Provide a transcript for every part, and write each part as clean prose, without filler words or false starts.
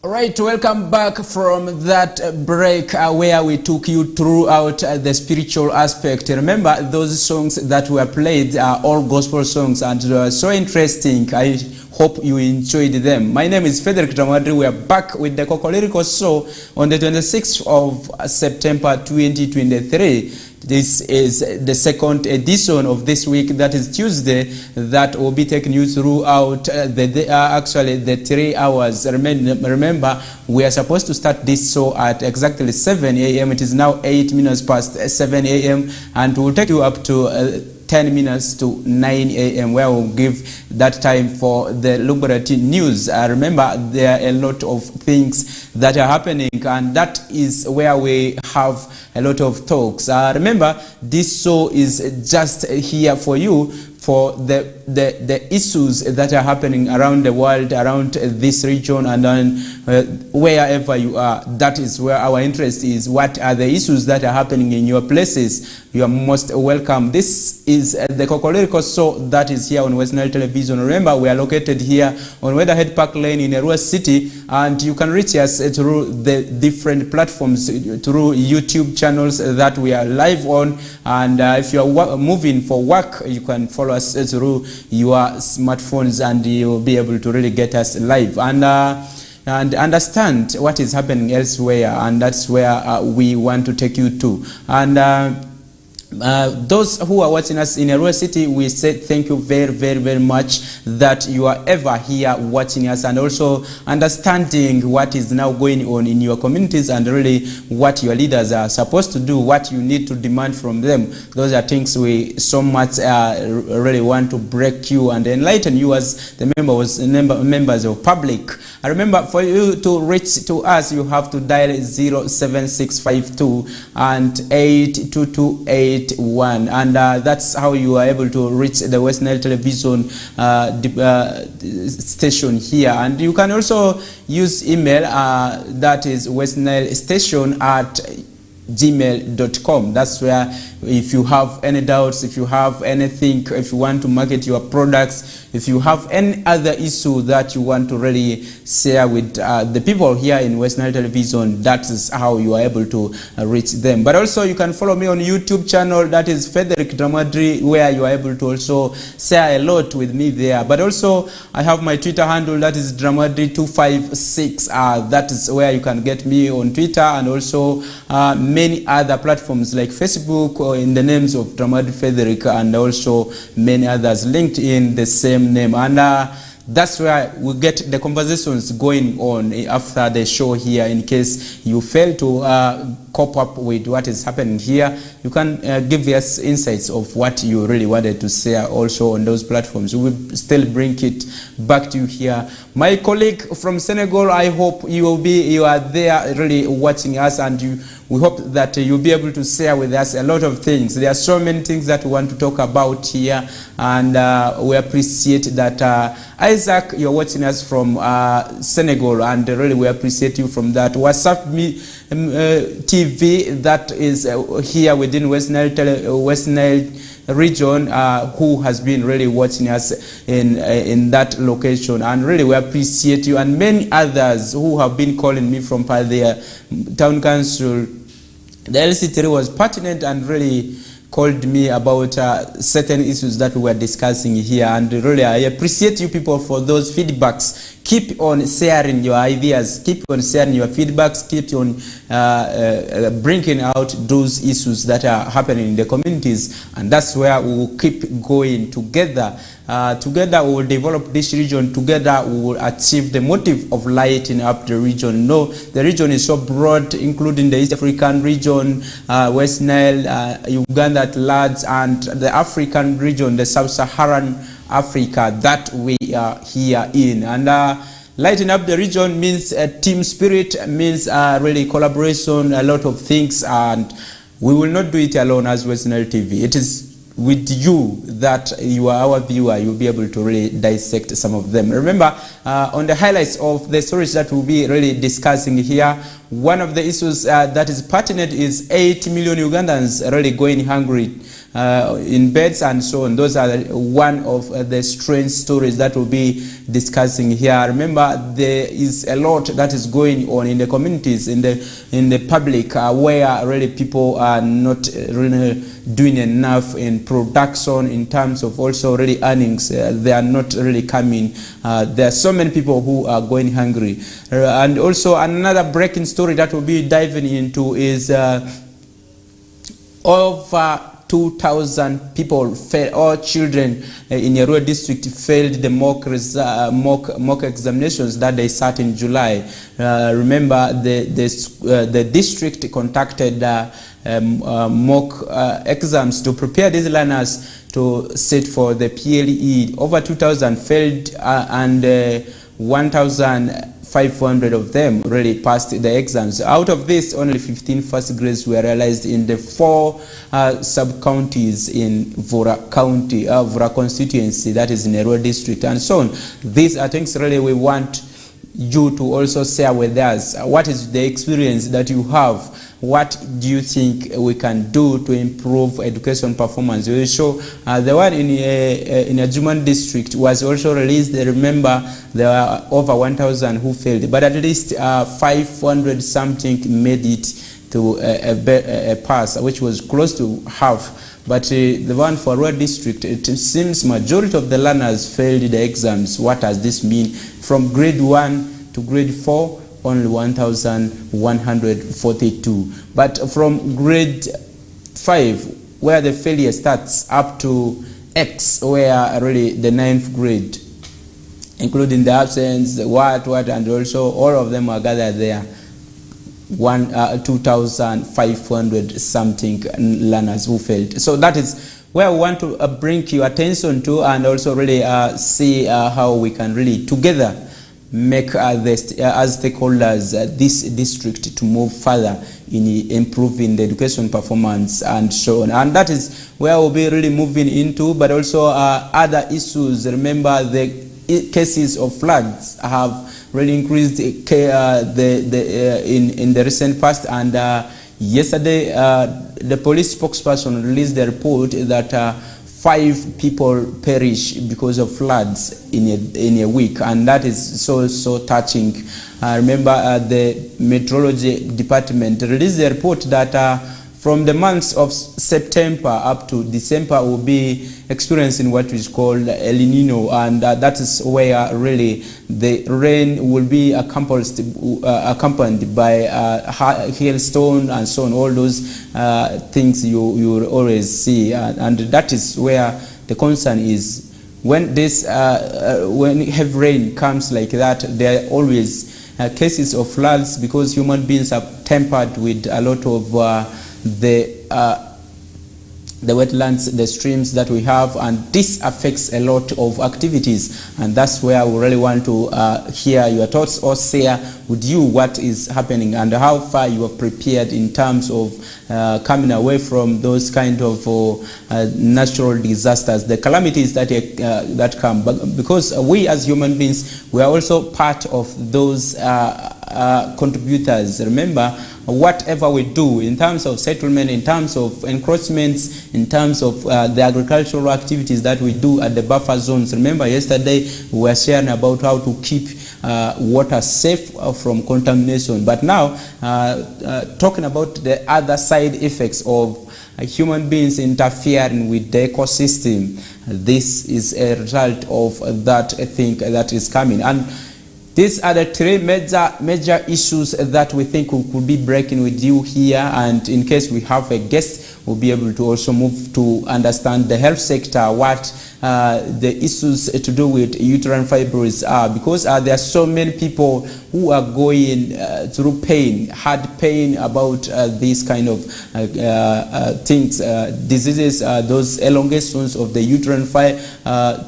All right, welcome back from that break where we took you throughout the spiritual aspect. Remember, those songs that were played are all gospel songs and so interesting. I hope you enjoyed them. My name is Frederick Dramadri. We are back with the KOKOLIRIKO show on the 26th of September 2023. This is the second edition of this week, that is Tuesday, that will be taking you throughout the 3 hours. Remember, we are supposed to start this show at exactly 7 a.m. It is now 8 minutes past 7 a.m. and we'll take you up to 10 minutes to 9 a.m. where we'll give that time for the Lubarati news. Remember, there are a lot of things that are happening, and that is where we have a lot of talks. Remember, this show is just here for you for the issues that are happening around the world, around this region, and then wherever you are. That is where our interest is. What are the issues that are happening in your places? You are most welcome. This is the KOKOLIRIKO show that is here on Westnile television. Remember, we are located here on Weatherhead Park Lane in Arua City, and you can reach us through the different platforms, through YouTube channels that we are live on. And if you are moving for work, you can follow us through your smartphones, and you'll be able to really get us live and understand what is happening elsewhere. And that's where we want to take you to. And those who are watching us in Arua City, we say thank you very much that you are ever here watching us and also understanding what is now going on in your communities and really what your leaders are supposed to do, what you need to demand from them. Those are things we so much really want to break you and enlighten you as the members of public. I remember, for you to reach to us, you have to dial 07652 and 8228. And that's how you are able to reach the Westnile television station here. And you can also use email, that is westnilestation@gmail.com. That's where, if you have any doubts, if you have anything, if you want to market your products, if you have any other issue that you want to really share with the people here in Westnile television, that is how you are able to reach them. But also you can follow me on YouTube channel, that is Frederick Dramadri, where you are able to also share a lot with me there. But also I have my Twitter handle, that is Dramadri256. That is where you can get me on Twitter, and also many other platforms like Facebook, or in the names of Dramadri Frederick, and also many others linked in the same name. And that's where we get the conversations going on after the show here. In case you fail to cope up with what is happening here, you can give us insights of what you really wanted to share also on those platforms. We will still bring it back to you here. My colleague from Senegal, I hope you are there really watching us, and we hope that you'll be able to share with us a lot of things. There are so many things that we want to talk about here, and we appreciate that. Isaac, you're watching us from Senegal, and really we appreciate you from that. WhatsApp me TV, that is here within Westnile region, who has been really watching us in that location, and really we appreciate you, and many others who have been calling me from their town council. The LC3 was pertinent and really called me about certain issues that we were discussing here, and really I appreciate you people for those feedbacks. Keep on sharing your ideas, keep on sharing your feedbacks, keep on bringing out those issues that are happening in the communities, and that's where we will keep going together. Together we will develop this region, together we will achieve the motive of lighting up the region. No, the region is so broad, including the East African region, West Nile, Uganda at large, and the African region, the Sub-Saharan Africa that we are here in. And lighting up the region means team spirit, means really collaboration, a lot of things, and we will not do it alone as Westnile TV. It is with you that you are our viewer, you'll be able to really dissect some of them. Remember, on the highlights of the stories that we'll be really discussing here, one of the issues that is pertinent is 8 million Ugandans really going hungry in beds and so on. Those are one of the strange stories that we'll be discussing here. Remember, there is a lot that is going on in the communities, in the public, where really people are not really doing enough in production in terms of also really earnings. They are not really coming. There are so many people who are going hungry. And also another breaking story that we'll be diving into is over 2,000 people, all children in a rural district failed the mock examinations that they sat in July. Remember, the district conducted mock exams to prepare these learners to sit for the PLE. Over 2,000 failed and 1,500 of them really passed the exams. Out of this, only 15 first grades were realized in the 4 sub-counties in Vura County, Vura constituency, that is in a rural district, and so on. These are things really we want you to also share with us. What is the experience that you have? What do you think we can do to improve education performance? We will show the one in a Juman district was also released. Remember, there were over 1,000 who failed, but at least 500 something made it to a pass, which was close to half. But the one for rural district, it seems majority of the learners failed the exams. What does this mean? From grade 1 to grade 4, only 1,142. But from grade 5, where the failure starts, up to X, where really the 9th grade, including the absence, the what, and also all of them are gathered there. 2,500 something learners who failed. So that is where we want to bring your attention to, and also really see how we can really together make as stakeholders this district to move further in improving the education performance and so on. And that is where we'll be really moving into, but also other issues. Remember, the cases of floods have really increased in the recent past, and yesterday the police spokesperson released the report that 5 people perish because of floods in a week, and that is so touching. Remember, the meteorology department released the report that from the months of September up to December will be experiencing what is called El Nino, and that is where really the rain will be accompanied by hailstone and so on, all those things you will always see, and that is where the concern is. When this when heavy rain comes like that, there are always cases of floods, because human beings are tempered with a lot of the wetlands, the streams that we have, and this affects a lot of activities, and that's where we really want to hear your thoughts or share with you what is happening and how far you are prepared in terms of coming away from those kind of natural disasters, the calamities that come. But because we as human beings, we are also part of those contributors. Remember, whatever we do in terms of settlement, in terms of encroachments, in terms of the agricultural activities that we do at the buffer zones. Remember, yesterday we were sharing about how to keep water safe from contamination. But now, talking about the other side effects of human beings interfering with the ecosystem, this is a result of that thing that is coming. And these are the 3 major issues that we think we could be breaking with you here, and in case we have a guest, we'll be able to also move to understand the health sector, what the issues to do with uterine fibroids are, because there are so many people who are going through pain, hard pain about these kind of things, diseases, those elongations of the uterine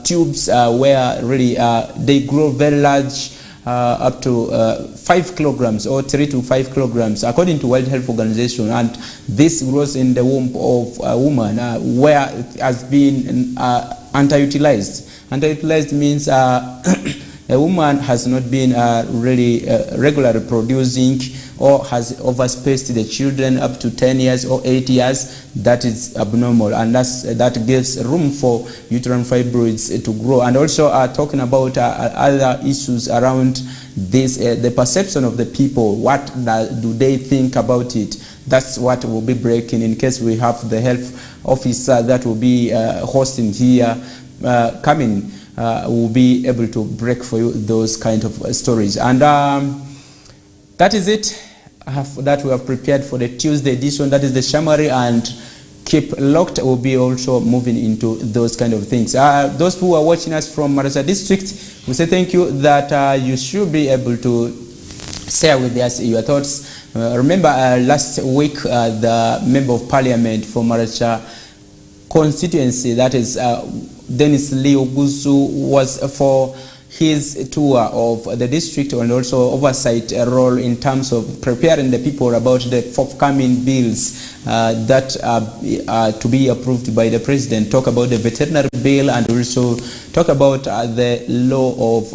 tubes, where really they grow very large, up to 5 kilograms or 3 to 5 kilograms according to World Health Organization, and this grows in the womb of a woman where it has been underutilized. Underutilized means a woman has not been really regularly producing or has overspaced the children up to 10 years or 8 years, that is abnormal, and that gives room for uterine fibroids to grow. And also talking about other issues around this, the perception of the people, what do they think about it? That's what will be breaking in case we have the health officer that will be hosting here coming. Will be able to break for you those kind of stories. And that is it that we have prepared for the Tuesday edition. That is the summary, and keep locked. We'll be also moving into those kind of things. Those who are watching us from Marasa District, we say thank you that you should be able to share with us your thoughts. Remember last week the Member of Parliament for Marasa constituency, that is Dennis Leo Gusu, was for his tour of the district and also oversight role in terms of preparing the people about the forthcoming bills that are to be approved by the president. Talk about the veterinary bill and also talk about the law of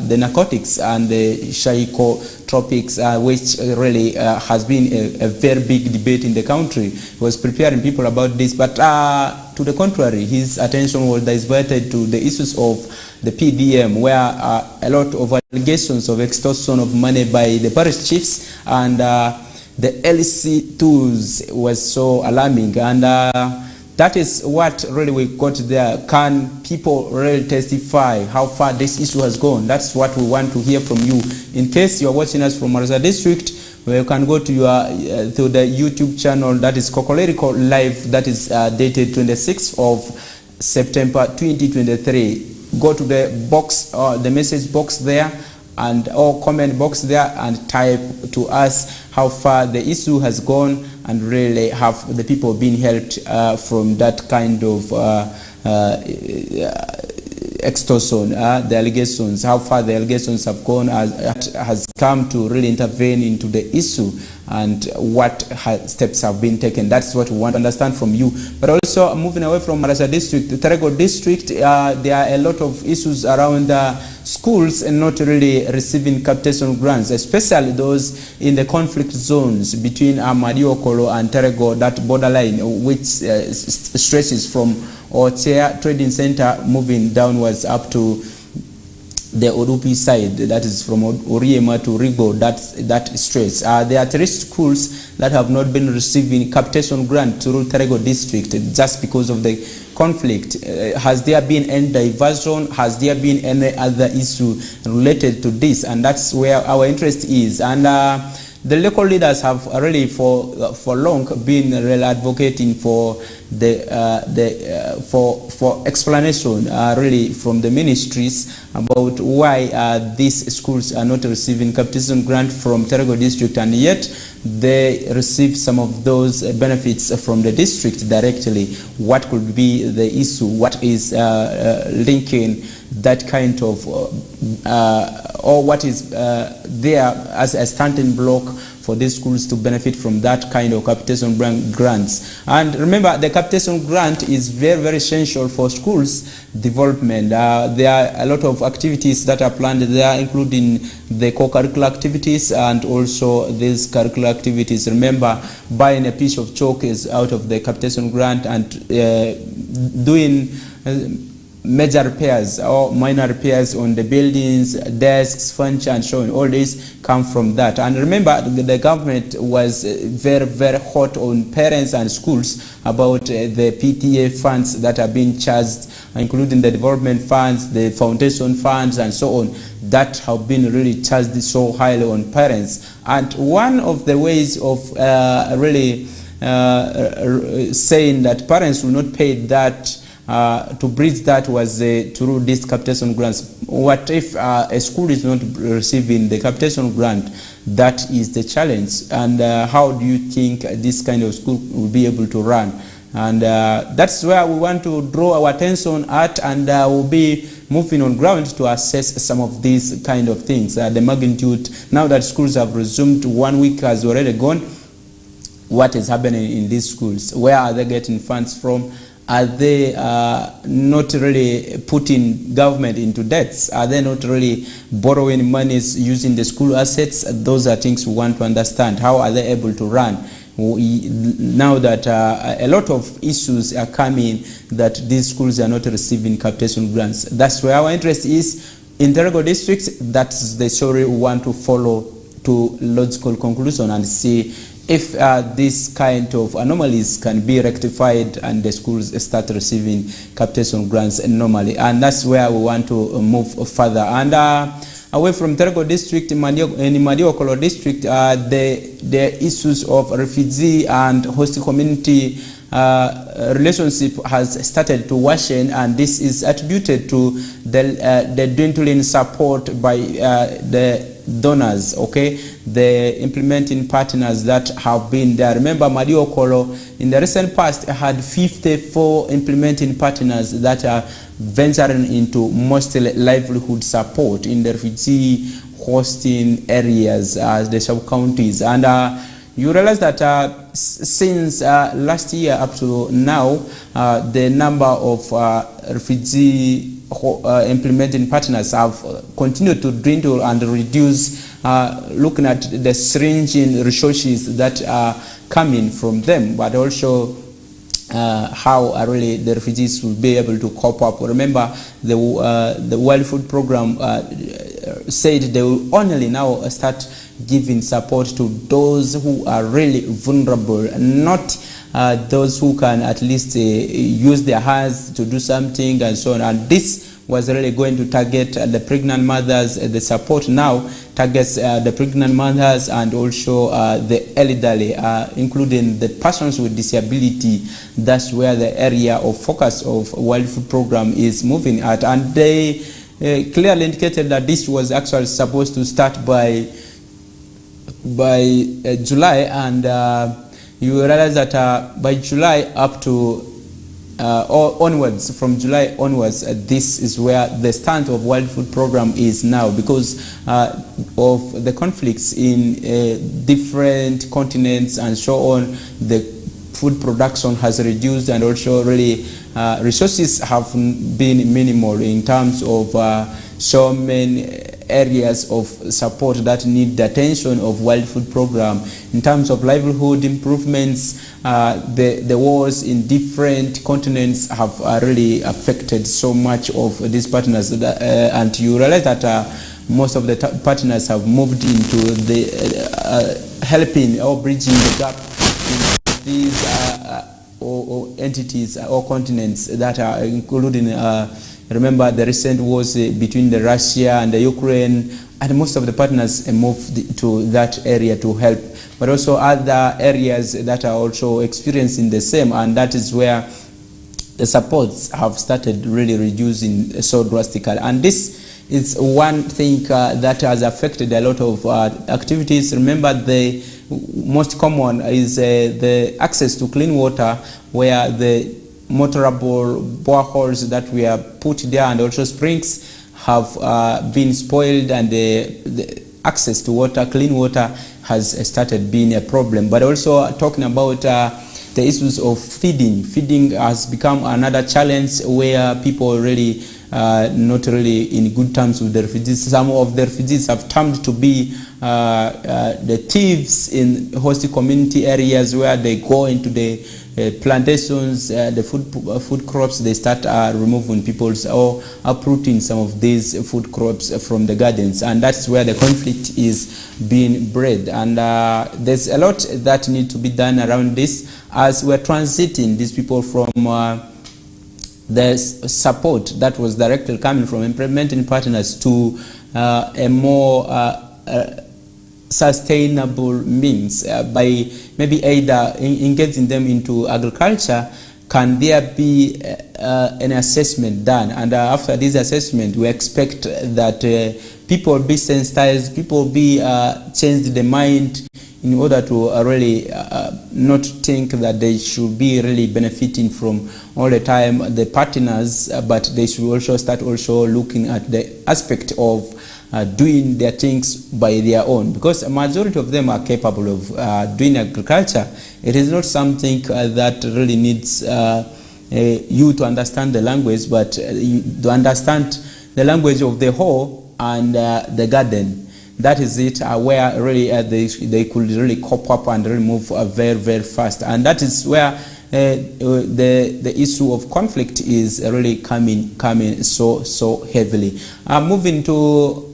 the narcotics and the psychotropics, which really has been a very big debate in the country. He was preparing people about this, but to the contrary, his attention was diverted to the issues of the PDM, where a lot of allegations of extortion of money by the parish chiefs and the LC tools was so alarming. And that is what really we got there. Can people really testify how far this issue has gone? That's what we want to hear from you. In case you are watching us from Marasa District, you can go to your to the YouTube channel, that is KOKOLIRIKO Live, that is dated 26th of September 2023. Go to the box, the message box there, and or comment box there, and type to us how far the issue has gone, and really have the people been helped from that kind of extortion, the allegations, how far the allegations have gone, has come to really intervene into the issue, and what steps have been taken. That's what we want to understand from you. But also moving away from Marasa District, the Terego District, there are a lot of issues around schools and not really receiving capitation grants, especially those in the conflict zones between Madiokolo and Terego, that borderline which stretches from Ochea Trading Center moving downwards up to the Orupi side, that is from Oriema to Rigo, that stretch. There are 3 schools that have not been receiving capitation grant through Terego District just because of the conflict. Has there been any diversion? Has there been any other issue related to this? And that's where our interest is. And the local leaders have really for long been really advocating for for explanation really from the ministries about why these schools are not receiving capitation grant from Terego District, and yet they receive some of those benefits from the district directly. What could be the issue? What is linking that kind of or what is there as a standing block for these schools to benefit from that kind of capitation grants? And remember, the capitation grant is very, very essential for schools development. There are a lot of activities that are planned there, including the co-curricular activities and also these curricular activities. Remember, buying a piece of chalk is out of the capitation grant, and doing major repairs or minor repairs on the buildings, desks, furniture, and so on. All these come from that. And remember, the government was very, very hot on parents and schools about the PTA funds that are being charged, including the development funds, the foundation funds, and so on, that have been really charged so highly on parents. And one of the ways of really saying that parents will not pay that to bridge that was through these capitation grants. What if a school is not receiving the capitation grant? That is the challenge. And how do you think this kind of school will be able to run? And that's where we want to draw our attention at, and we'll be moving on ground to assess some of these kind of things. The magnitude, now that schools have resumed, 1 week has already gone, what is happening in these schools? Where are they getting funds from? Are they not really putting government into debts? Are they not really borrowing monies using the school assets? Those are things we want to understand. How are they able to run? Now that a lot of issues are coming that these schools are not receiving capitation grants. That's where our interest is. In Terego district, that's the story we want to follow to logical conclusion and see if this kind of anomalies can be rectified and the schools start receiving capitation grants normally. And that's where we want to move further. And away from Terego district, in Madiokolo district, the issues of refugee and host community relationship has started to worsen, and this is attributed to the dwindling support by the donors, okay, the implementing partners that have been there. Remember, Madiokolo in the recent past had 54 implementing partners that are venturing into mostly livelihood support in the refugee hosting areas as the sub-counties. And you realize that since last year up to now, the number of refugee implementing partners have continued to dwindle and reduce, looking at the stringent resources that are coming from them, but also how really the refugees will be able to cope up. Remember, the World Food Program said they will only now start giving support to those who are really vulnerable, not those who can at least use their hands to do something and so on. And this was really going to target the pregnant mothers. The support now targets the pregnant mothers and also the elderly, including the persons with disability. That's where the area of focus of World Food Program is moving at. And they clearly indicated that this was actually supposed to start by July, and you realize that by July up to onwards, from July onwards, this is where the stand of World Food Program is now, because of the conflicts in different continents and so on. The food production has reduced, and also really resources have been minimal in terms of so many areas of support that need the attention of World Food Program. In terms of livelihood improvements, the wars in different continents have really affected so much of these partners, and you realize that most of the partners have moved into the helping or bridging the gap in these or entities or continents that are including remember the recent wars between the Russia and the Ukraine, and most of the partners moved to that area to help, but also other areas that are also experiencing the same, and that is where the supports have started really reducing so drastically. And this is one thing that has affected a lot of activities. Remember, the most common is the access to clean water, where the motorable boreholes that we have put there and also springs have been spoiled, and the access to water, clean water, has started being a problem. But also talking about the issues of feeding. Feeding has become another challenge where people really not really in good terms with the refugees. Some of the refugees have turned to be the thieves in host community areas, where they go into the plantations, the food crops. They start removing people's or uprooting some of these food crops from the gardens, and that's where the conflict is being bred. And there's a lot that needs to be done around this, as we're transiting these people from the support that was directly coming from implementing partners to a more sustainable means by maybe either engaging them into agriculture. Can there be an assessment done? And after this assessment, we expect that people be sensitized, people be changed the mind in order to really not think that they should be really benefiting from all the time the partners, but they should also start also looking at the aspect of doing their things by their own, because a majority of them are capable of doing agriculture. It is not something that really needs you to understand the language, but you to understand the language of the whole and the garden. That is it, where really they could really cope up and really move very, very fast. And that is where the issue of conflict is really coming so heavily. Moving to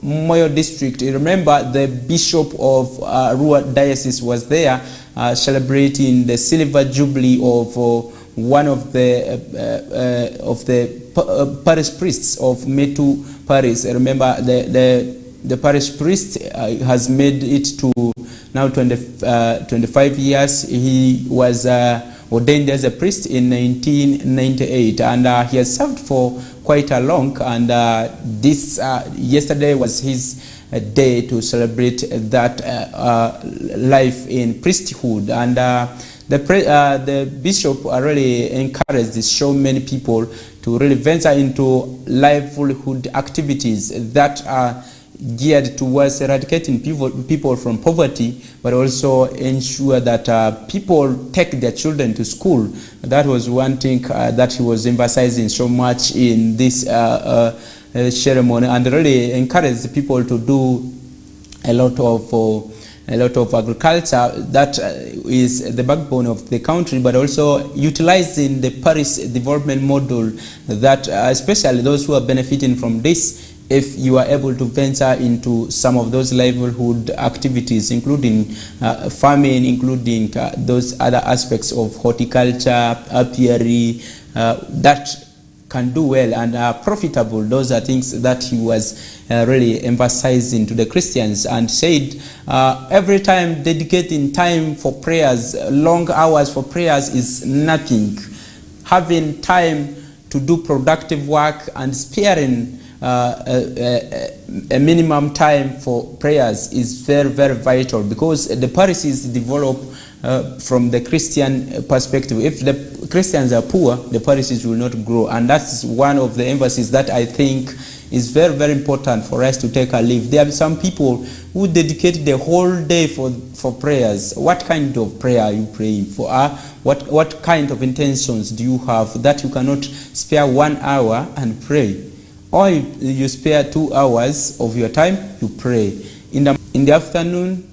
Moyo district, remember the bishop of Rua diocese was there celebrating the silver jubilee of one of the parish priests of Metu parish. Remember the parish priest has made it to now 25 years. He was ordained as a priest in 1998, and he has served for quite a long. And this yesterday was his day to celebrate that life in priesthood. And the bishop really encouraged so many people to really venture into livelihood activities that are geared towards eradicating people from poverty, but also ensure that people take their children to school. That was one thing that he was emphasizing so much in this ceremony, and really encouraged people to do a lot of agriculture. That is the backbone of the country, but also utilizing the parish development model, that especially those who are benefiting from this, if you are able to venture into some of those livelihood activities, including farming, including those other aspects of horticulture, apiary, that can do well and are profitable. Those are things that he was really emphasizing to the Christians, and said every time dedicating time for prayers, long hours for prayers, is nothing. Having time to do productive work and sparing a minimum time for prayers is very, very vital, because the parish is developed from the Christian perspective. If the Christians are poor, the parishes will not grow, and that's one of the emphasis that I think is very, very important for us to take a leave. There are some people who dedicate the whole day for prayers. What kind of prayer are you praying for? What kind of intentions do you have that you cannot spare 1 hour and pray? Or you spare 2 hours of your time, you pray. In the afternoon,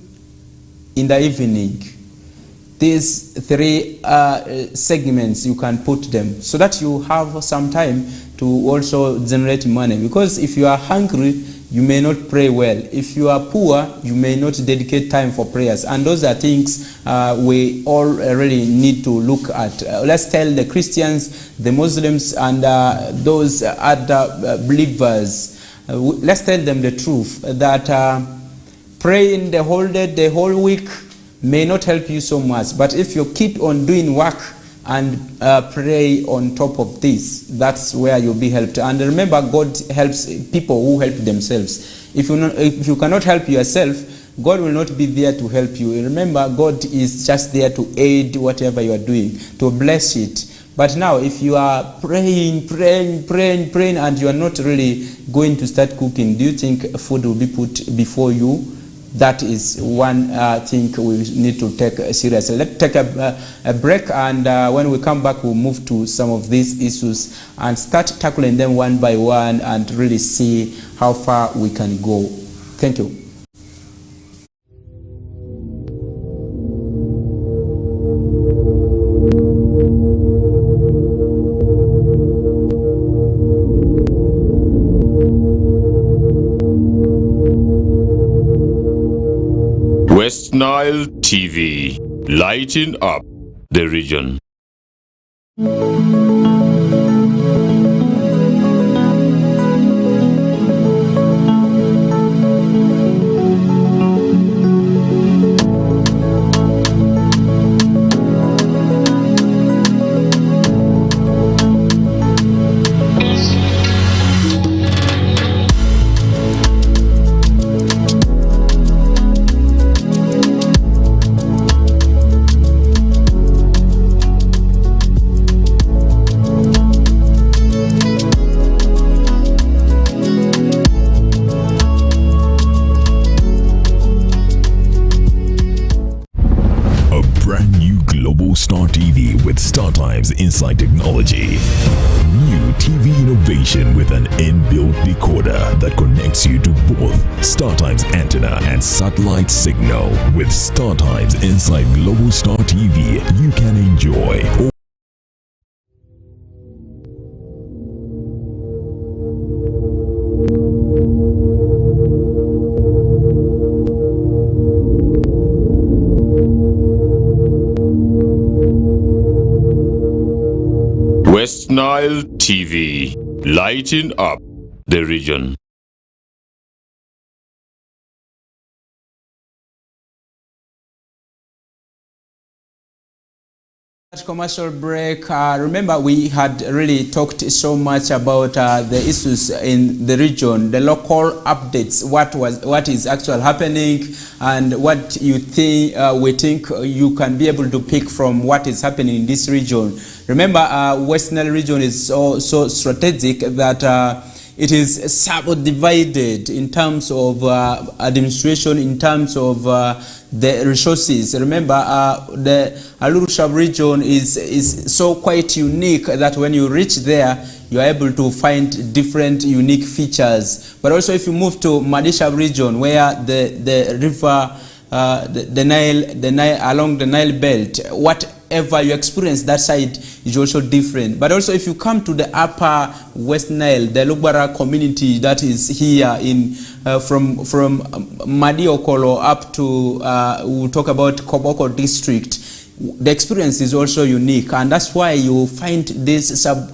in the evening. These three segments, you can put them so that you have some time to also generate money. Because if you are hungry, you may not pray well. If you are poor, you may not dedicate time for prayers. And those are things we all really need to look at. Let's tell the Christians, the Muslims, and those other believers, let's tell them the truth, that praying the whole day, the whole week may not help you so much. But if you keep on doing work and pray on top of this, that's where you'll be helped. And remember, God helps people who help themselves. If you cannot help yourself, God will not be there to help you. Remember, God is just there to aid whatever you are doing, to bless it. But now, if you are praying, and you are not really going to start cooking, do you think food will be put before you? That is one thing we need to take seriously. Let's take a break, and when we come back, we'll move to some of these issues and start tackling them one by one and really see how far we can go. Thank you. Westnile TV, lighting up the region. StarTimes Inside Technology. New TV innovation with an inbuilt decoder that connects you to both StarTimes antenna and satellite signal. With StarTimes Inside Global Star TV, you can enjoy Westnile TV, lighting up the region. Commercial break. Remember, we had really talked so much about the issues in the region, the local updates, what is actually happening, and what you think we think you can be able to pick from what is happening in this region. Remember, Westnile region is so strategic that it is subdivided in terms of administration, in terms of the resources. Remember, the Aluru region is so quite unique that when you reach there, you are able to find different unique features. But also if you move to Madisha region, where the river, the Nile, along the Nile belt, whatever you experience that side is also different. But also if you come to the upper West Nile, the Lugbara community that is here in from Madiokolo up to we'll talk about Koboko district, the experience is also unique, and that's why you find these sub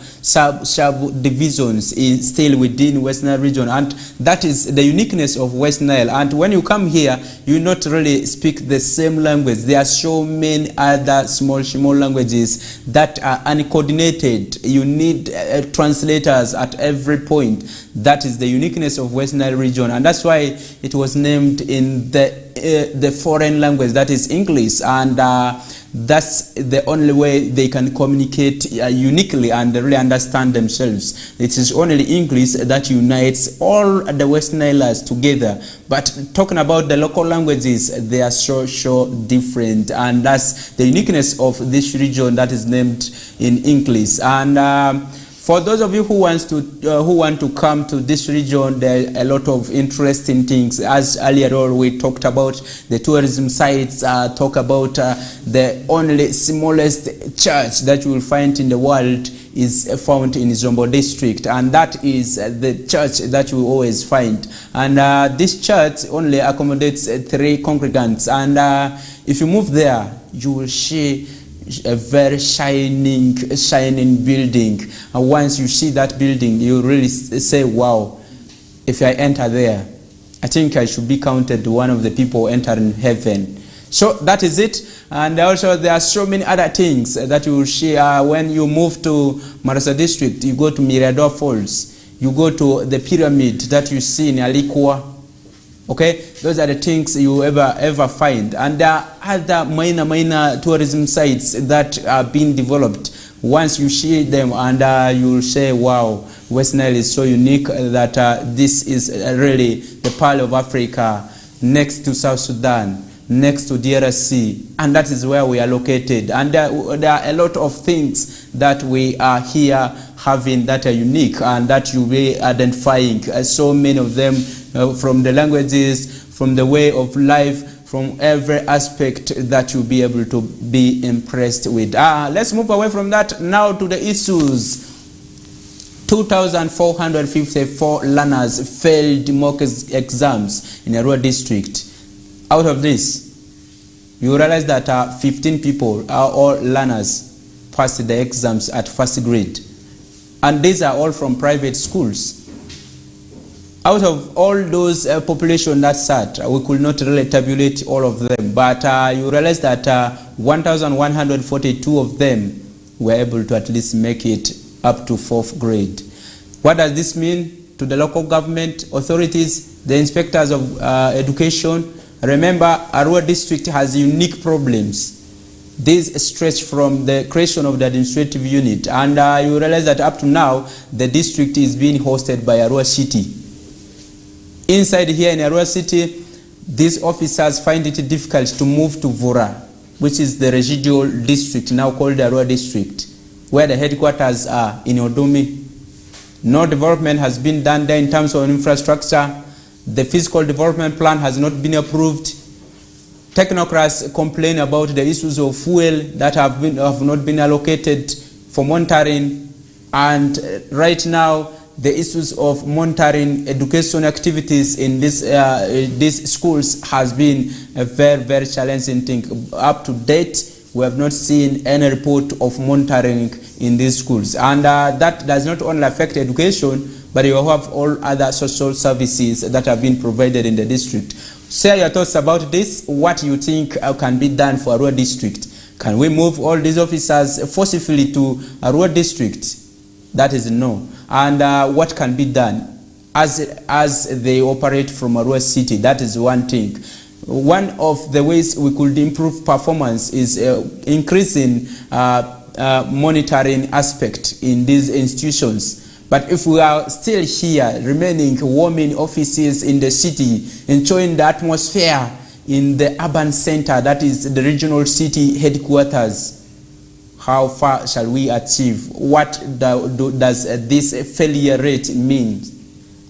divisions is still within West Nile region, and that is the uniqueness of West Nile. And when you come here, you not really speak the same language. There are so many other small languages that are uncoordinated. You need translators at every point. That is the uniqueness of West Nile region, and that's why it was named in the foreign language, that is English, and that's the only way they can communicate uniquely and really understand themselves. It is only English that unites all the West Nilers together. But talking about the local languages, they are so different, and that's the uniqueness of this region that is named in English. And for those of you who want to come to this region, there are a lot of interesting things. As earlier on, we talked about the tourism sites, talk about the only smallest church that you will find in the world is found in Zombo district, and that is the church that you always find. And this church only accommodates 3 congregants, and if you move there, you will see a very shining building, and once you see that building, you really say, wow, if I enter there, I think I should be counted one of the people entering heaven. So that is it. And also there are so many other things that you will see when you move to Marasa district. You go to Mirador Falls, you go to the pyramid that you see in Alikwa. Okay, those are the things you ever find, and there are other minor tourism sites that are being developed. Once you see them, and you will say, wow, West Nile is so unique that this is really the Pearl of Africa, next to South Sudan, next to DRC, and that is where we are located. And there are a lot of things that we are here having that are unique and that you will be identifying. So many of them, from the languages, from the way of life, from every aspect that you'll be able to be impressed with. Let's move away from that now to the issues. 2,454 learners failed mock exams in Arua district. Out of this, you realize that 15 people are all learners passed the exams at first grade. And these are all from private schools. Out of all those population that sat, we could not really tabulate all of them, but you realize that 1,142 of them were able to at least make it up to 4th grade. What does this mean to the local government authorities, the inspectors of education? Remember, Arua district has unique problems. These stretch from the creation of the administrative unit, and you realize that up to now, the district is being hosted by Arua City. Inside here in Arua City, these officers find it difficult to move to Vura. which is the residual district, now called the Arua district, where the headquarters are in Odumi. No development has been done there in terms of infrastructure. The physical development plan has not been approved. Technocrats complain about the issues of fuel that have not been allocated for monitoring, and right now the issues of monitoring education activities in these schools has been a very, very challenging thing. Up to date, we have not seen any report of monitoring in these schools, and that does not only affect education, but you have all other social services that have been provided in the district. Share your thoughts about this. What you think can be done for Arua district? Can we move all these officers forcibly to Arua district? That is no. And what can be done as they operate from Arua city? That is one thing. One of the ways we could improve performance is increasing monitoring aspect in these institutions. But if we are still here, remaining warming offices in the city, enjoying the atmosphere in the urban center, that is the regional city headquarters, how far shall we achieve? What does this failure rate mean?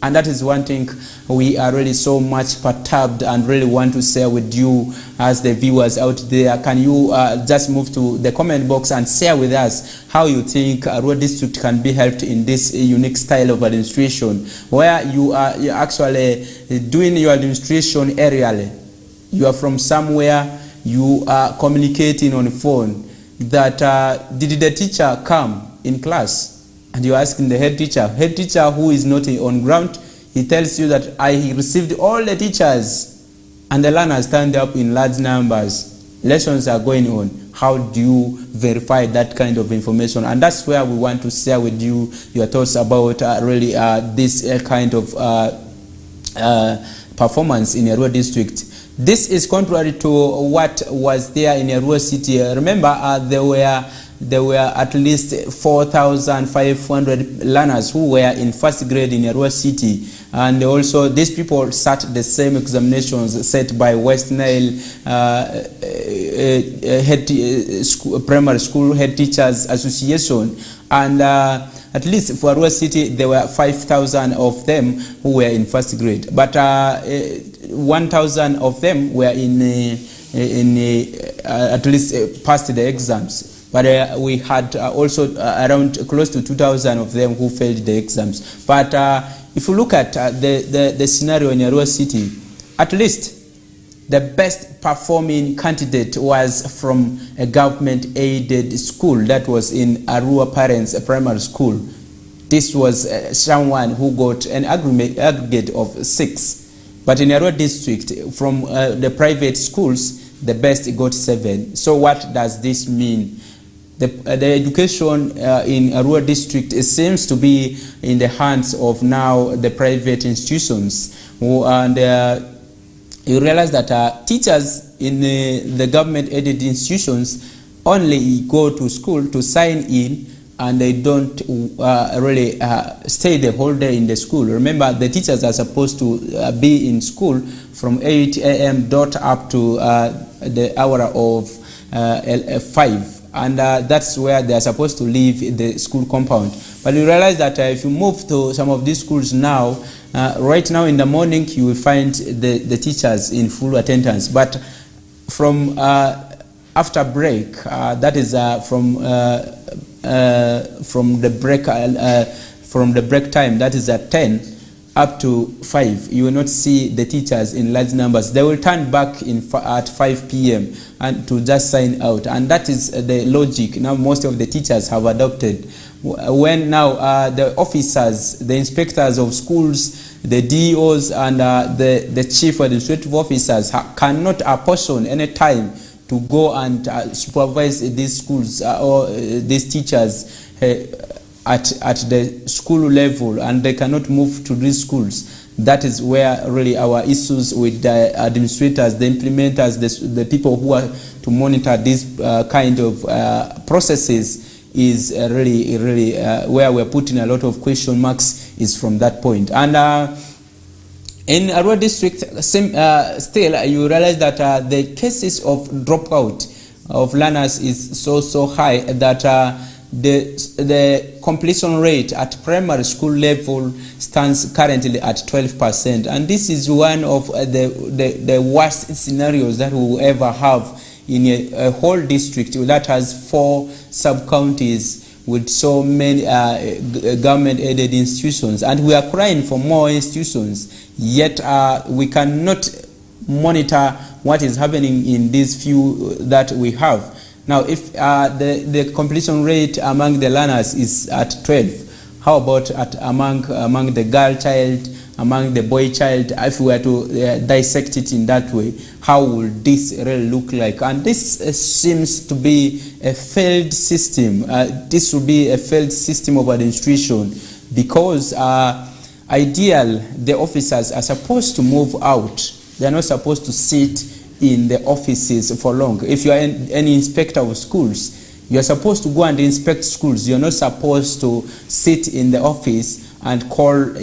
And that is one thing we are really so much perturbed and really want to share with you as the viewers out there. Can you just move to the comment box and share with us how you think Arua district can be helped in this unique style of administration, where you're actually doing your administration aerially. You are from somewhere, you are communicating on the phone that did the teacher come in class? And you're asking the head teacher who is not on ground, he tells you that I received all the teachers and the learners turned up in large numbers. Lessons are going on. How do you verify that kind of information? And that's where we want to share with you your thoughts about really this kind of performance in Arua district. This is contrary to what was there in Arua city. Remember, there were at least 4,500 learners who were in first grade in Arua city, and also these people sat the same examinations set by Westnile primary school head teachers association, and at least for Arua city there were 5,000 of them who were in first grade, but 1,000 of them were at least passed the exams. But we had also around close to 2,000 of them who failed the exams. But if you look at the scenario in Arua city, at least the best performing candidate was from a government-aided school that was in Arua Parents Primary School. This was someone who got an aggregate of 6. But in Arua district, from the private schools, the best got 7. So what does this mean? The education in Arua district, it seems to be in the hands of now the private institutions, and you realize that teachers in the government-aided institutions only go to school to sign in, and they don't really stay the whole day in the school. Remember, the teachers are supposed to be in school from 8 a.m. up to the hour of 5. And that's where they are supposed to leave the school compound. But you realize that if you move to some of these schools now, right now in the morning you will find the teachers in full attendance. But from after break, that is from the break time, that is at 10 up to 5, you will not see the teachers in large numbers. They will turn back at 5 p.m. and to just sign out, and that is the logic now most of the teachers have adopted. When now the officers, the inspectors of schools, the DEOs and the chief administrative officers cannot apportion any time to go and supervise these schools or these teachers at the school level, and they cannot move to these schools. That is where really our issues with the administrators, the implementers, the people who are to monitor these kind of processes is really where we're putting a lot of question marks, is from that point. And in Arua district, still you realize that the cases of dropout of learners is so high that the completion rate at primary school level stands currently at 12%, and this is one of the worst scenarios that we will ever have in a whole district that has 4 sub-counties with so many government-aided institutions, and we are crying for more institutions, yet we cannot monitor what is happening in these few that we have. Now, if the completion rate among the learners is at 12, how about among the girl child, among the boy child? If we were to dissect it in that way, how would this really look like? And this seems to be a failed system. This will be a failed system of administration, because ideal, the officers are supposed to move out. They are not supposed to sit in the offices for long. If you are any inspector of schools, you are supposed to go and inspect schools. You're not supposed to sit in the office and call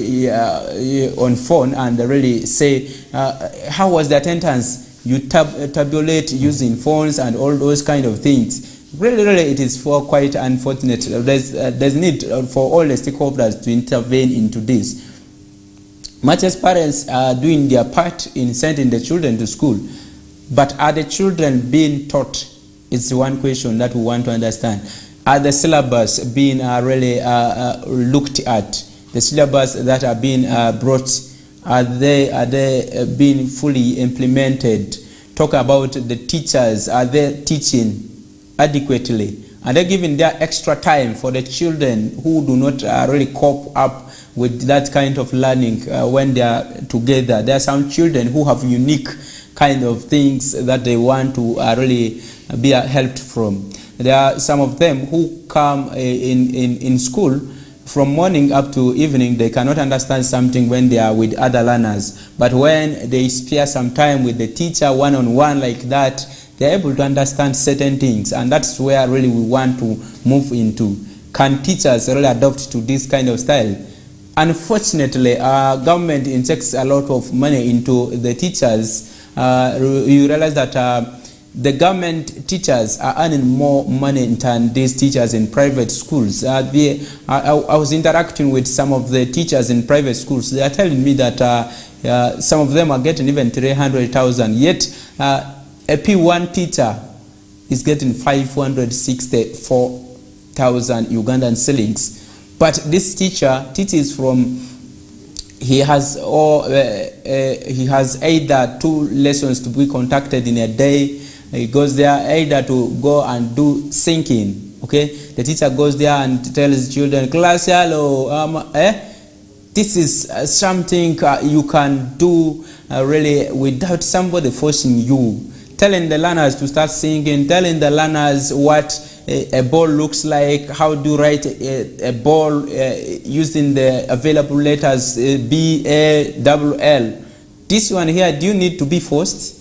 on phone and really say, how was the attendance? You tabulate using phones and all those kind of things. Really, it is quite unfortunate. There's need for all the stakeholders to intervene into this. Much as parents are doing their part in sending the children to school, but are the children being taught? It's one question that we want to understand. Are the syllabus being really looked at? The syllabus that are being brought, are they being fully implemented? Talk about the teachers. Are they teaching adequately? Are they giving their extra time for the children who do not really cope up with that kind of learning when they are together? There are some children who have unique kind of things that they want to really be helped from. There are some of them who come in school from morning up to evening. They cannot understand something when they are with other learners, but when they spare some time with the teacher one-on-one like that, they're able to understand certain things, and that's where really we want to move into. Can teachers really adopt to this kind of style? Unfortunately, our government injects a lot of money into the teachers. You realize that the government teachers are earning more money than these teachers in private schools. I was interacting with some of the teachers in private schools. They are telling me that some of them are getting even 300,000, yet a P1 teacher is getting 564,000 Ugandan shillings. But this teacher teaches from, he has either 2 lessons to be conducted in a day. He goes there either to go and do singing. Okay, the teacher goes there and tells children, class, hello, This is something you can do really without somebody forcing you. Telling the learners to start singing, telling the learners what a ball looks like, how do you write a ball using the available letters B, A, double L. This one here, do you need to be forced?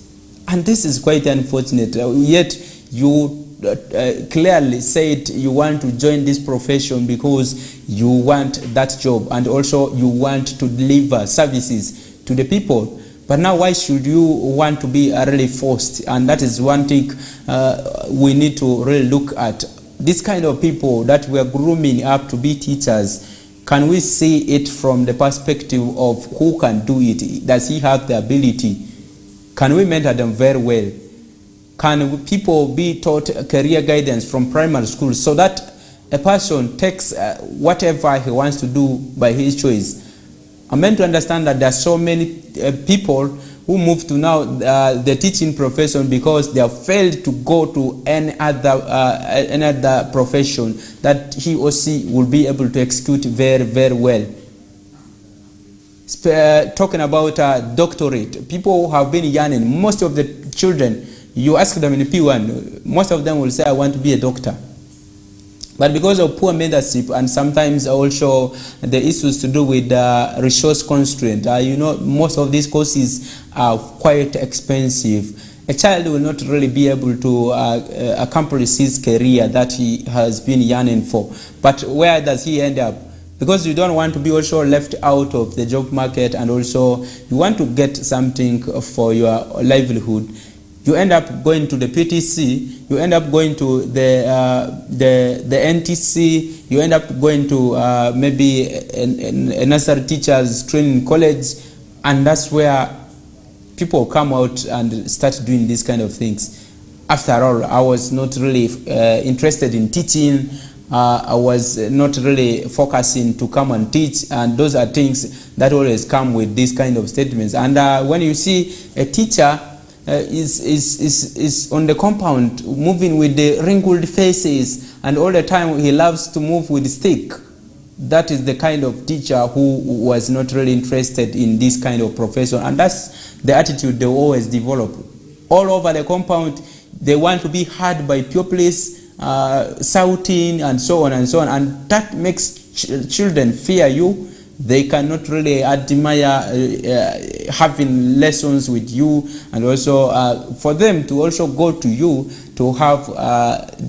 And this is quite unfortunate. Yet you clearly said you want to join this profession because you want that job, and also you want to deliver services to the people. But now, why should you want to be really forced? And that is one thing we need to really look at. This kind of people that we are grooming up to be teachers, can we see it from the perspective of who can do it? Does he have the ability? Can we mentor them very well? Can people be taught career guidance from primary school so that a person takes whatever he wants to do by his choice? I'm meant to understand that there are so many people who move to now the teaching profession because they have failed to go to any other profession that he or she will be able to execute very, very well. Talking about doctorate, people have been yearning. Most of the children, you ask them in P1, most of them will say, I want to be a doctor. But because of poor mentorship and sometimes also the issues to do with resource constraint, most of these courses are quite expensive. A child will not really be able to accomplish his career that he has been yearning for. But where does he end up? Because you don't want to be also left out of the job market, and also you want to get something for your livelihood. You end up going to the PTC, you end up going to the NTC, you end up going to maybe a nursery teacher's training college, and that's where people come out and start doing these kind of things. After all, I was not really interested in teaching. I was not really focusing to come and teach, and those are things that always come with these kind of statements. And when you see a teacher is on the compound moving with the wrinkled faces, and all the time he loves to move with stick, that is the kind of teacher who was not really interested in this kind of profession. And that's the attitude they always develop. All over the compound, they want to be heard by pupils, shouting and so on and so on, and that makes children fear you. They cannot really admire having lessons with you, and also for them to also go to you to have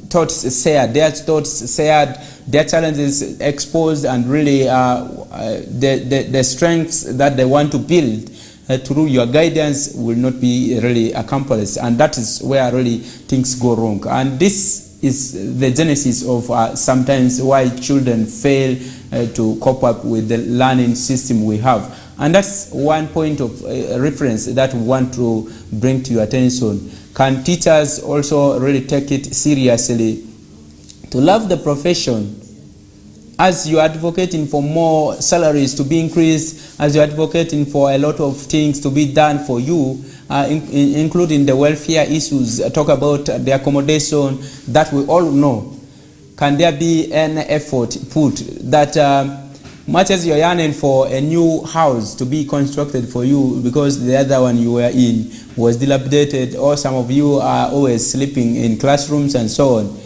thoughts shared, their thoughts shared, their challenges exposed, and really the strengths that they want to build through your guidance will not be really accomplished. And that is where really things go wrong. And this is the genesis of sometimes why children fail to cope up with the learning system we have. And that's one point of reference that we want to bring to your attention. Can teachers also really take it seriously to love the profession? As you're advocating for more salaries to be increased, as you're advocating for a lot of things to be done for you, including the welfare issues, talk about the accommodation that we all know. Can there be an effort put that much as you're yearning for a new house to be constructed for you because the other one you were in was dilapidated, or some of you are always sleeping in classrooms and so on,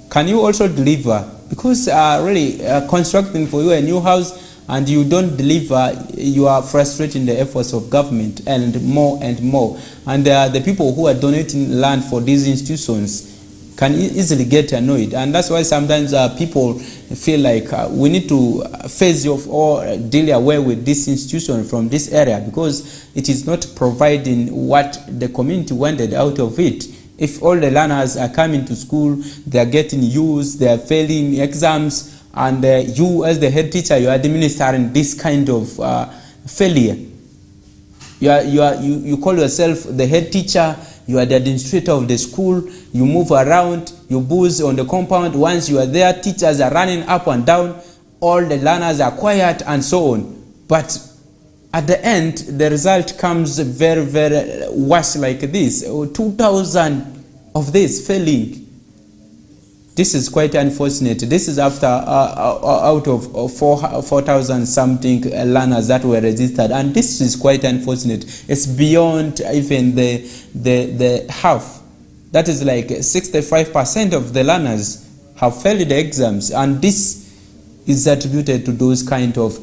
can you also deliver? Because really constructing for you a new house and you don't deliver, you are frustrating the efforts of government and more and more. And the people who are donating land for these institutions can easily get annoyed. And that's why sometimes people feel like we need to phase off or deal away with this institution from this area because it is not providing what the community wanted out of it. If all the learners are coming to school, they are getting used, they are failing exams, and you as the head teacher, you are administering this kind of failure. You call yourself the head teacher, you are the administrator of the school, you move around, you booze on the compound. Once you are there, teachers are running up and down, all the learners are quiet and so on. But at the end, the result comes very, very worse like this. 2,000 of this failing. This is quite unfortunate. This is after out of 4,000 something learners that were registered, and this is quite unfortunate. It's beyond even the half. That is like 65% of the learners have failed the exams, and this is attributed to those kind of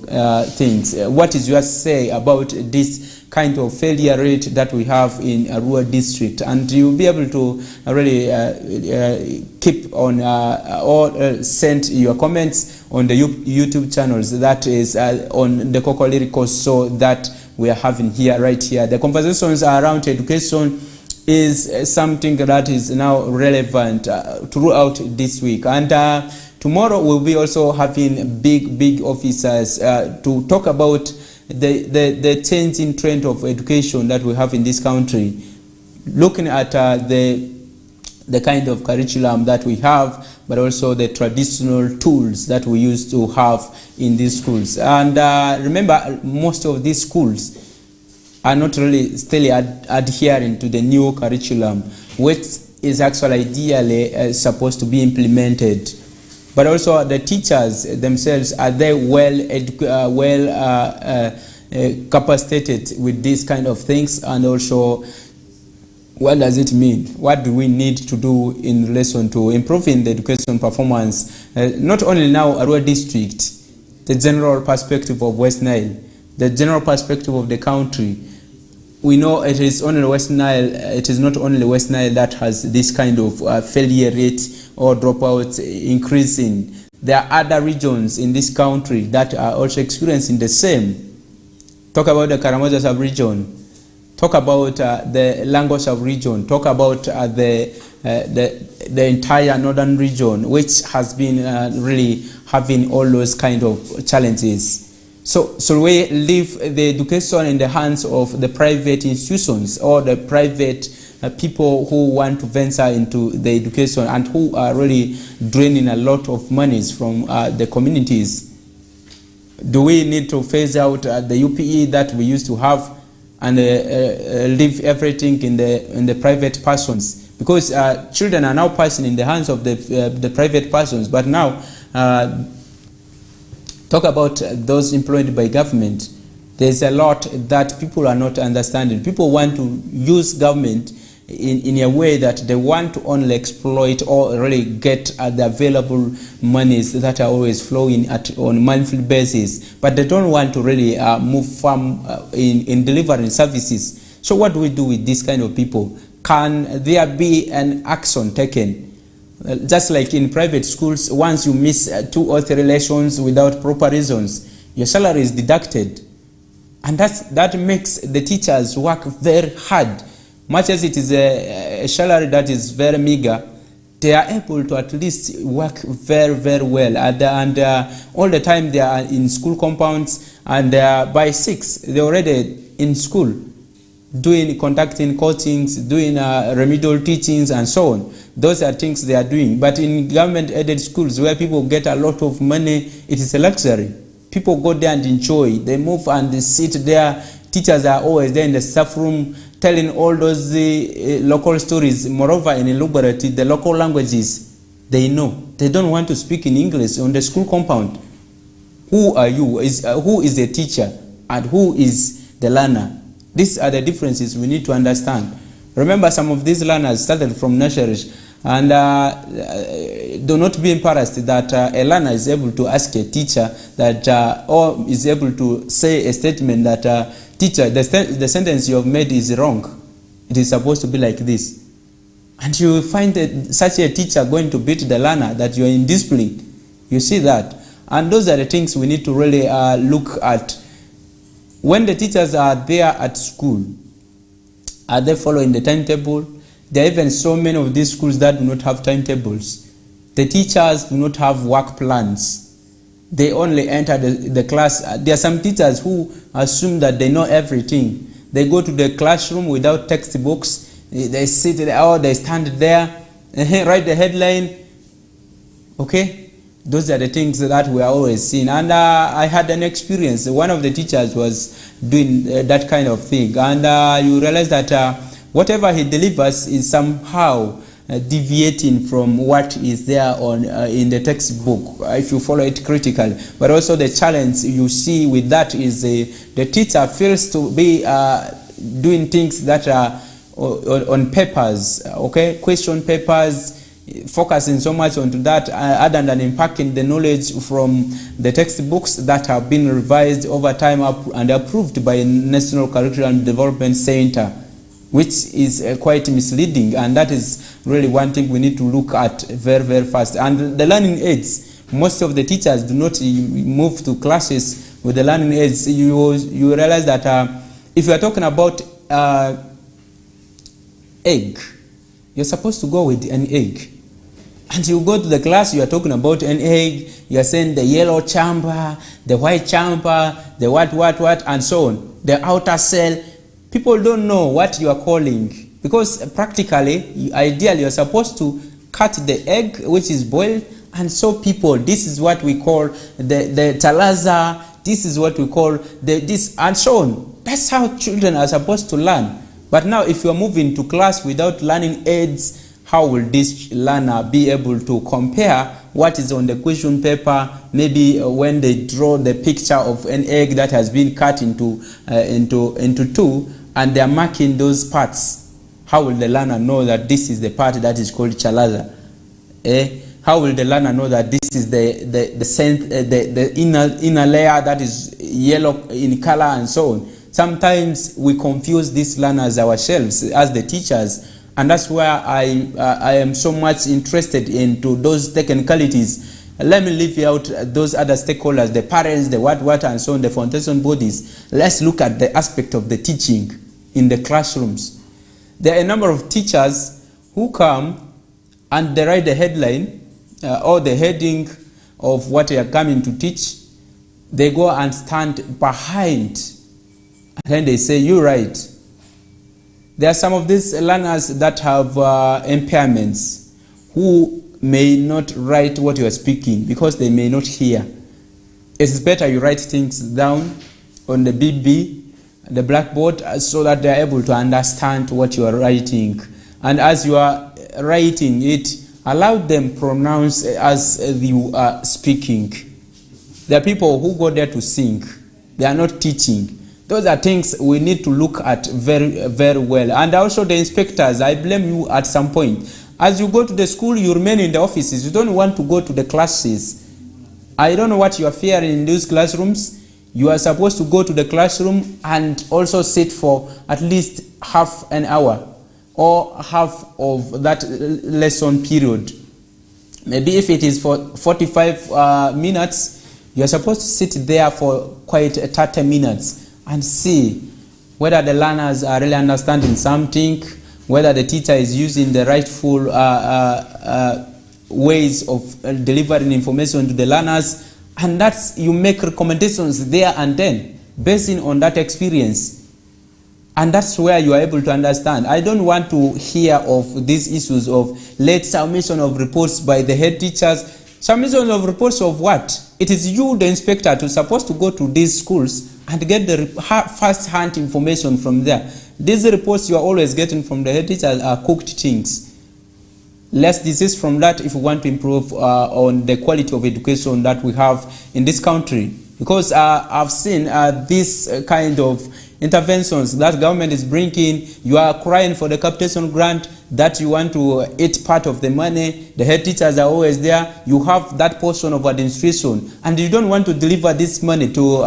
things. What is your say about this kind of failure rate that we have in a rural district? And you'll be able to really keep on or send your comments on the YouTube channels, that is on the KOKOLIRIKO show that we are having here, right here. The conversations around education is something that is now relevant throughout this week. And tomorrow we'll be also having big officers to talk about the changing trend of education that we have in this country, looking at the kind of curriculum that we have, but also the traditional tools that we used to have in these schools. And remember, most of these schools are not really still adhering to the new curriculum, which is actually ideally supposed to be implemented. But also the teachers themselves, are they well capacitated with these kind of things? And also, what does it mean? What do we need to do in relation to improving the education performance? Not only now Arua district, the general perspective of Westnile, the general perspective of the country. We know it is only Westnile, it is not only Westnile that has this kind of failure rate or dropouts increasing. There are other regions in this country that are also experiencing the same. Talk about the Karamoja sub-region. Talk talk about the language of region, talk about the entire northern region, which has been really having all those kind of challenges. So we leave the education in the hands of the private institutions or the private people who want to venture into the education and who are really draining a lot of monies from the communities. Do we need to phase out the UPE that we used to have and leave everything in the private persons? Because children are now passing in the hands of the private persons, but now talk about those employed by government. There's a lot that people are not understanding. People want to use government in a way that they want to only exploit or really get the available monies that are always flowing on monthly basis, but they don't want to really move from in delivering services. So what do we do with this kind of people? Can there be an action taken? Just like in private schools, once you miss 2 or 3 lessons without proper reasons, your salary is deducted. And that makes the teachers work very hard. Much as it is a salary that is very meager, they are able to at least work very, very well. And all the time they are in school compounds, and by 6, they're already in school, conducting coachings, doing remedial teachings, and so on. Those are things they are doing. But in government-aided schools where people get a lot of money, it is a luxury. People go there and enjoy. They move and they sit there. Teachers are always there in the staff room telling all those local stories. Moreover, in Lubarati, the local languages, they know. They don't want to speak in English on the school compound. Who are you? Who is the teacher and who is the learner? These are the differences we need to understand. Remember, some of these learners started from nurseries, and do not be embarrassed that a learner is able to ask a teacher that, or is able to say a statement that, teacher, the sentence you have made is wrong. It is supposed to be like this. And you find such a teacher going to beat the learner that you are indisciplined. You see that. And those are the things we need to really look at. When the teachers are there at school, are they following the timetable? There are even so many of these schools that do not have timetables. The teachers do not have work plans. They only enter the class. There are some teachers who assume that they know everything. They go to the classroom without textbooks. They sit there, or they stand there, write the headline. Okay? Those are the things that we are always seeing. And I had an experience. One of the teachers was doing that kind of thing. And you realize that whatever he delivers is somehow deviating from what is there on in the textbook, if you follow it critically. But also the challenge you see with that is the teacher feels to be doing things that are on papers, okay, question papers, focusing so much onto that other than impacting the knowledge from the textbooks that have been revised over time and approved by National Curriculum Development Center, which is quite misleading. And that is really one thing we need to look at very, very fast. And the learning aids, most of the teachers do not move to classes with the learning aids. You realize that if you are talking about egg, you're supposed to go with an egg. And you go to the class, you are talking about an egg, you are saying the yellow chamber, the white chamber, the what, and so on, the outer cell. People don't know what you are calling, because practically, ideally, you are supposed to cut the egg, which is boiled, and show people this is what we call the chalaza, this is what we call this, and so on. That's how children are supposed to learn. But now, if you are moving to class without learning aids, how will this learner be able to compare what is on the question paper, maybe when they draw the picture of an egg that has been cut into two, and they are marking those parts? How will the learner know that this is the part that is called chalaza? How will the learner know that this is the inner layer that is yellow in color, and so on? Sometimes we confuse these learners ourselves as the teachers. And that's where I am so much interested into those technicalities. Let me leave out those other stakeholders, the parents, the what, and so on, the foundation bodies. Let's look at the aspect of the teaching. in the classrooms. There are a number of teachers who come and they write the headline or the heading of what they are coming to teach. They go and stand behind and then they say, "You write." There are some of these learners that have impairments who may not write what you are speaking because they may not hear. It's better you write things down on the BB, the blackboard, so that they are able to understand what you are writing. And as you are writing it, allow them pronounce as you are speaking. There are people who go there to sing. They are not teaching. Those are things we need to look at very, very well. And also the inspectors, I blame you at some point. As you go to the school, you remain in the offices. You don't want to go to the classes. I don't know what you are fearing in those classrooms. You are supposed to go to the classroom and also sit for at least half an hour or half of that lesson period. Maybe if it is for 45 minutes, you are supposed to sit there for quite 30 minutes and see whether the learners are really understanding something, whether the teacher is using the rightful ways of delivering information to the learners, and that's, you make recommendations there and then based on that experience. And that's where you are able to understand. I don't want to hear of these issues of late submission of reports by the head teachers. Submission of reports of what? It is you, the inspector, who is supposed to go to these schools and get the first-hand information from there. These reports you are always getting from the head teachers are cooked things. Let's desist from that if we want to improve on the quality of education that we have in this country. Because I've seen this kind of interventions that government is bringing. You are crying for the capitation grant, that you want to eat part of the money. The head teachers are always there. You have that portion of administration, and you don't want to deliver this money to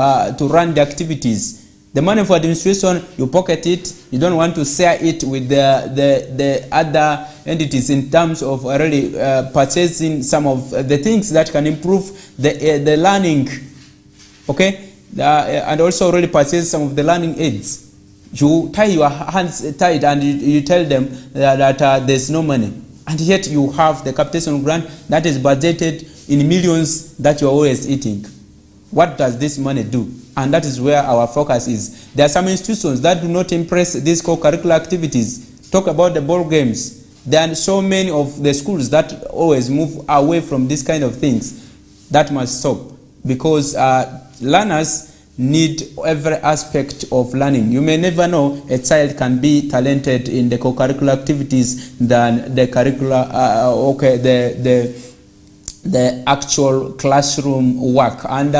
run the activities. The money for administration, you pocket it. You don't want to share it with the other entities in terms of really purchasing some of the things that can improve the learning. Okay? And also really purchase some of the learning aids. You tie your hands tight and you tell them that there's no money. And yet you have the capitation grant that is budgeted in millions that you're always eating. What does this money do? And that is where our focus is. There are some institutions that do not impress these co-curricular activities. Talk about the ball games. There are so many of the schools that always move away from these kind of things. That must stop, because learners need every aspect of learning. You may never know a child can be talented in the co-curricular activities than the curricular, the actual classroom work. And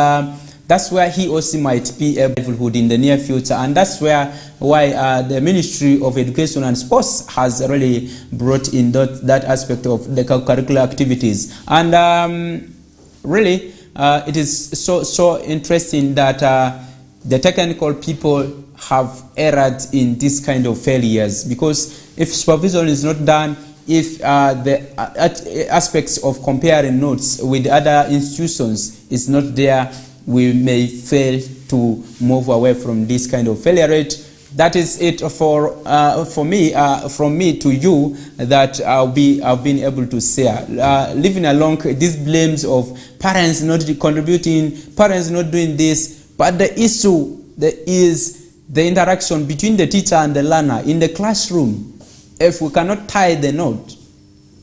that's where he or she might be a livelihood in the near future. And that's why the Ministry of Education and Sports has really brought in that aspect of the co-curricular activities. And really, it is so interesting that the technical people have erred in this kind of failures, because if supervision is not done, if the aspects of comparing notes with other institutions is not there, we may fail to move away from this kind of failure rate. That is it for me, from me to you, that I've been able to share. Leaving along these blames of parents not contributing, parents not doing this, but the issue is the interaction between the teacher and the learner in the classroom. If we cannot tie the knot,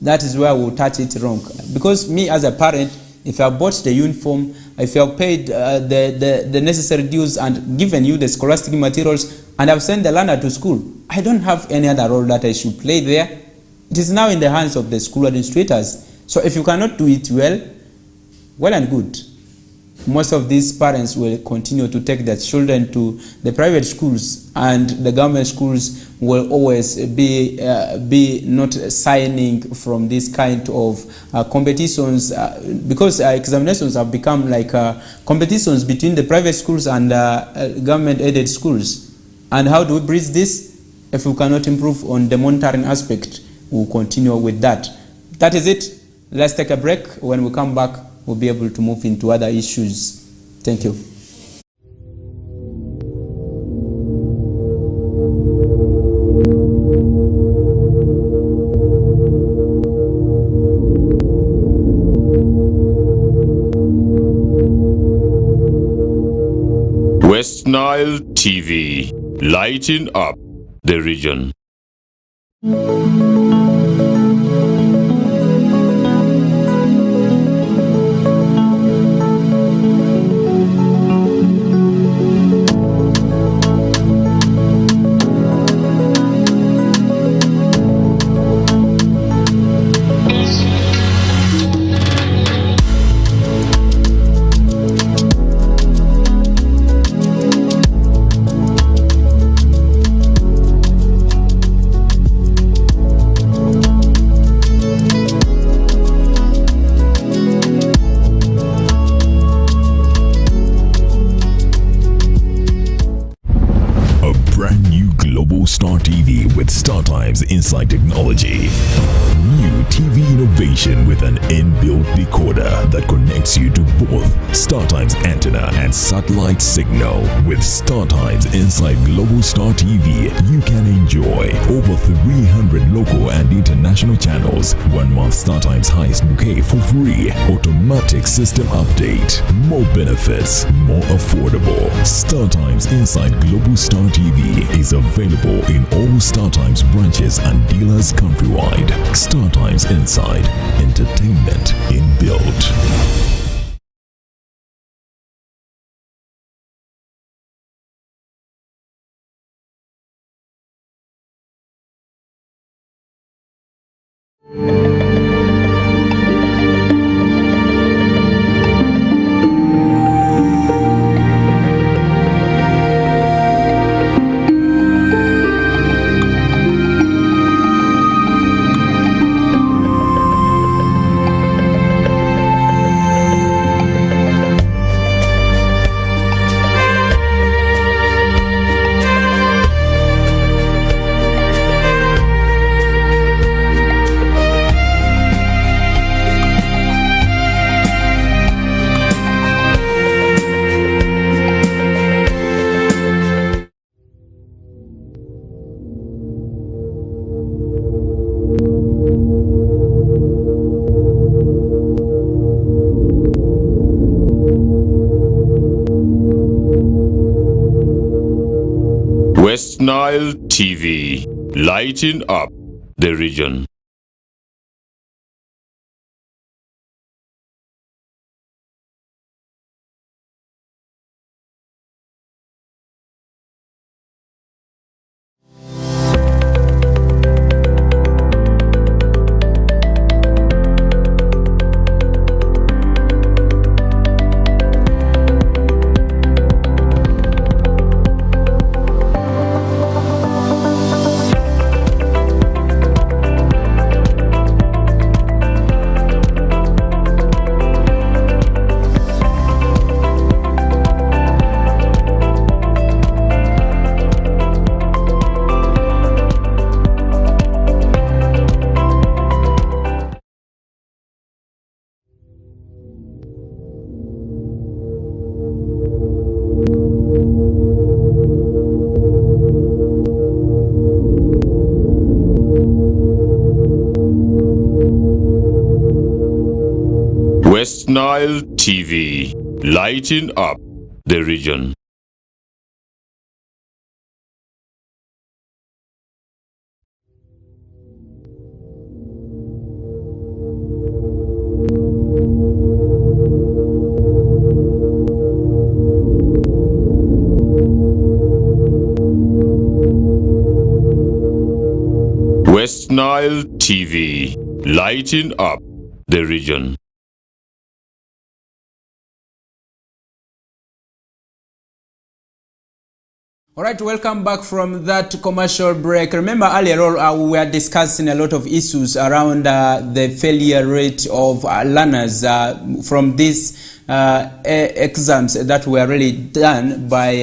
that is where we'll touch it wrong. Because me as a parent, if I bought the uniform, if I have paid the necessary dues and given you the scholastic materials, and I've sent the learner to school, I don't have any other role that I should play there. It is now in the hands of the school administrators. So if you cannot do it well and good. Most of these parents will continue to take their children to the private schools, and the government schools will always be not signing from this kind of competitions, because examinations have become like competitions between the private schools and government-aided schools. And how do we bridge this? If we cannot improve on the monitoring aspect, we'll continue with that. That is it. Let's take a break. When we come back, we'll be able to move into other issues. Thank you. Westnile TV, lighting up the region. Star TV with StarTimes Inside Technology. New TV innovation with an inbuilt decoder that connects you to both StarTimes antenna and satellite signal. With StarTimes Inside Global Star TV, you can enjoy over 300 local and international channels, 1 month StarTimes highest bouquet for free, automatic system update, more benefits, more affordable. StarTimes Inside Global Star TV is available in all StarTimes branches and dealers countrywide. StarTimes Inside, entertainment inbuilt. Westnile TV, lighting up the region. Westnile TV, lighting up the region. Westnile TV, lighting up the region. All right, welcome back from that commercial break. Remember earlier on we were discussing a lot of issues around the failure rate of learners from these exams that were really done by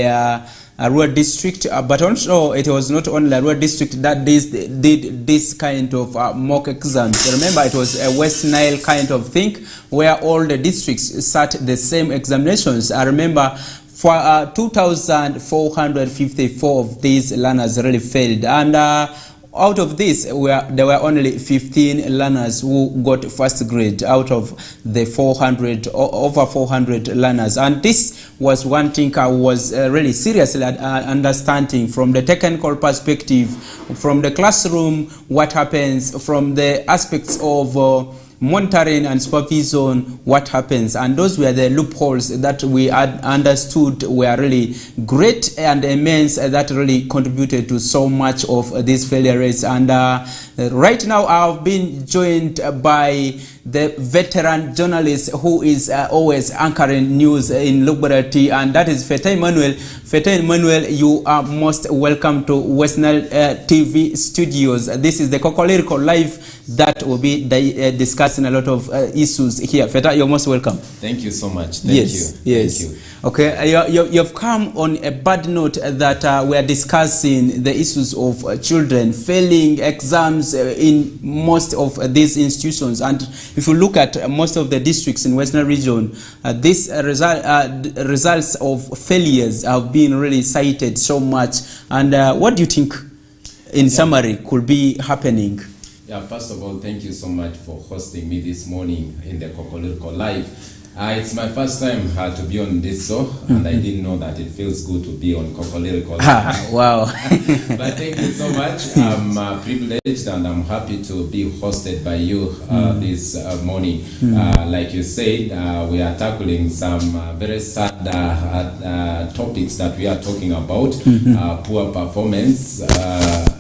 Arua district, but also it was not only Arua district that did this kind of mock exams. Remember, it was a Westnile kind of thing where all the districts sat the same examinations. I remember for 2,454 of these learners really failed, and out of this, there were only 15 learners who got first grade out of the over 400 learners. And this was one thing I was really seriously understanding from the technical perspective, from the classroom, what happens, from the aspects of monitoring and supervision, what happens. And those were the loopholes that we had understood were really great and immense, that really contributed to so much of these failure rates. And right now I've been joined by the veteran journalist who is always anchoring news in Lugbarati, and that is Sept Emmanuel. Sept Emmanuel, you are most welcome to Westnile TV studios. This is the KOKOLIRIKO live that will be discussing a lot of issues here. Sept, you're most welcome. Thank you so much. Thank you. Yes. Thank you. Okay, you've come on a bad note that we are discussing the issues of children failing exams in most of these institutions. And if you look at most of the districts in Western region, these results of failures have been really cited so much. And what do you think, in summary, could be happening? Yeah, first of all, thank you so much for hosting me this morning in the KOKOLIRIKO Live. It's my first time to be on this show, and I didn't know that it feels good to be on KOKOLIRIKO Live. Wow. But thank you so much. I'm privileged and I'm happy to be hosted by you this morning. Like you said, we are tackling some very sad topics that we are talking about. Poor performance.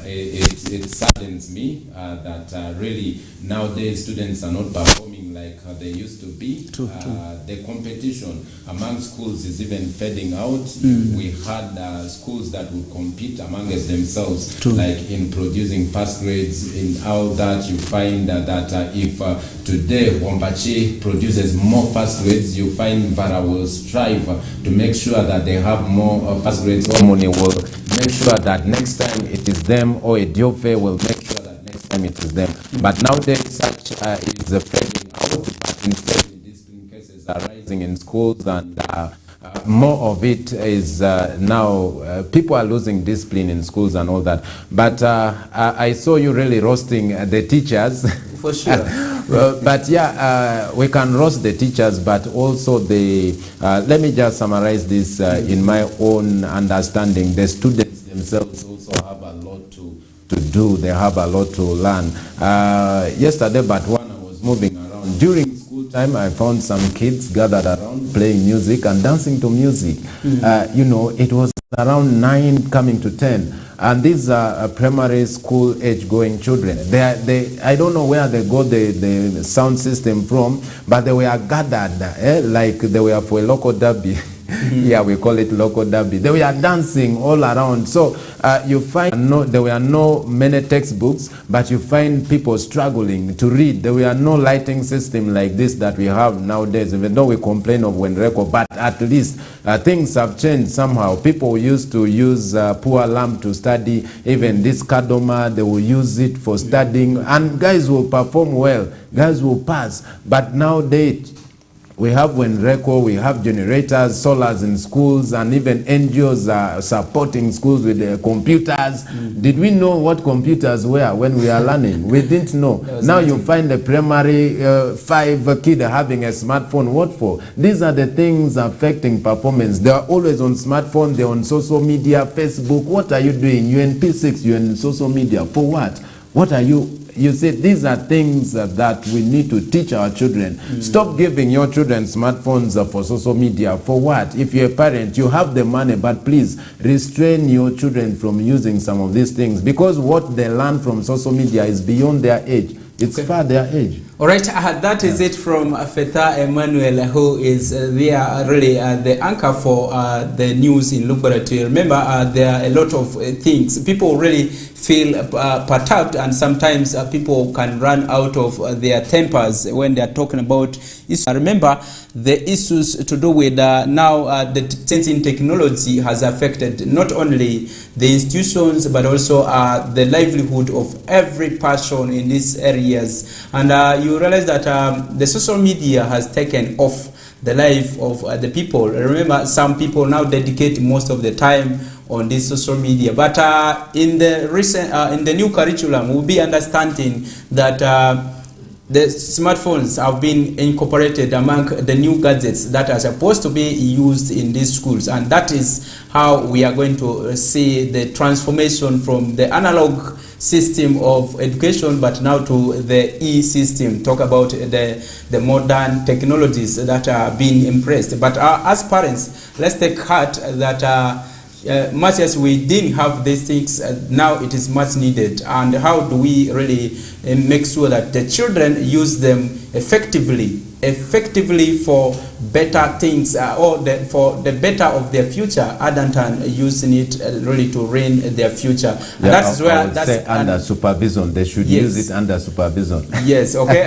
It saddens me that really nowadays students are not performing like they used to be. The competition among schools is even fading out. We had schools that would compete amongst themselves, like in producing first grades, in all that. You find that if today Wambachi produces more first grades, you find Vara will strive to make sure that they have more first grades. Harmony will make sure that next time it is them, or a Diofe will make sure that next time it is them. But nowadays such is fading out, but instead discipline cases are rising in schools, and more of it is now people are losing discipline in schools and all that. But I saw you really roasting the teachers. For sure. But yeah, we can roast the teachers, but also the, let me just summarize this in my own understanding. The students themselves also have a lot to do. They have a lot to learn. Yesterday, but when I was moving around, during school time, I found some kids gathered around playing music and dancing to music. You know, it was around 9 coming to 10. And these are primary school age going children. I don't know where they got the sound system from, but they were gathered like they were for a local derby. Yeah, we call it local derby. They were dancing all around. So you find there were no many textbooks, but you find people struggling to read. There were no lighting system like this that we have nowadays, even though we complain of Wenreko, but at least things have changed somehow. People used to use poor lamp to study. Even this Kadoma, they will use it for studying, and guys will perform well, guys will pass. But nowadays, we have Wenreko, we have generators, solars in schools, and even NGOs are supporting schools with computers. Did we know what computers were when we are learning? We didn't know. Now you find the primary 5 kid having a smartphone. What for? These are the things affecting performance. They are always on smartphone, they're on social media, Facebook. What are you doing? You're in P6, you're in social media. For what? What are you? You see, these are things that we need to teach our children. Stop giving your children smartphones for social media. For what? If you're a parent, you have the money, but please restrain your children from using some of these things, because what they learn from social media is beyond their age. It's far their age. All right, that is it from Sept Emmanuel, who is there really the anchor for the news in Lugbarati. Remember, there are a lot of things. People really feel perturbed, and sometimes people can run out of their tempers when they are talking about issues. Remember, the issues to do with now the change in technology has affected not only the institutions, but also the livelihood of every person in these areas. And you realize that the social media has taken off the life of the people. Remember, some people now dedicate most of the time on this social media, but in the recent in the new curriculum, we'll be understanding that the smartphones have been incorporated among the new gadgets that are supposed to be used in these schools, and that is how we are going to see the transformation from the analog system of education but now to the e-system. Talk about the modern technologies that are being embraced. But as parents, let's take heart that much as we didn't have these things, now it is much needed. And how do we really make sure that the children use them effectively for better things, or for the better of their future, other than using it really to ruin their future? And that's where that's under supervision. They should use it under supervision. Yes, okay.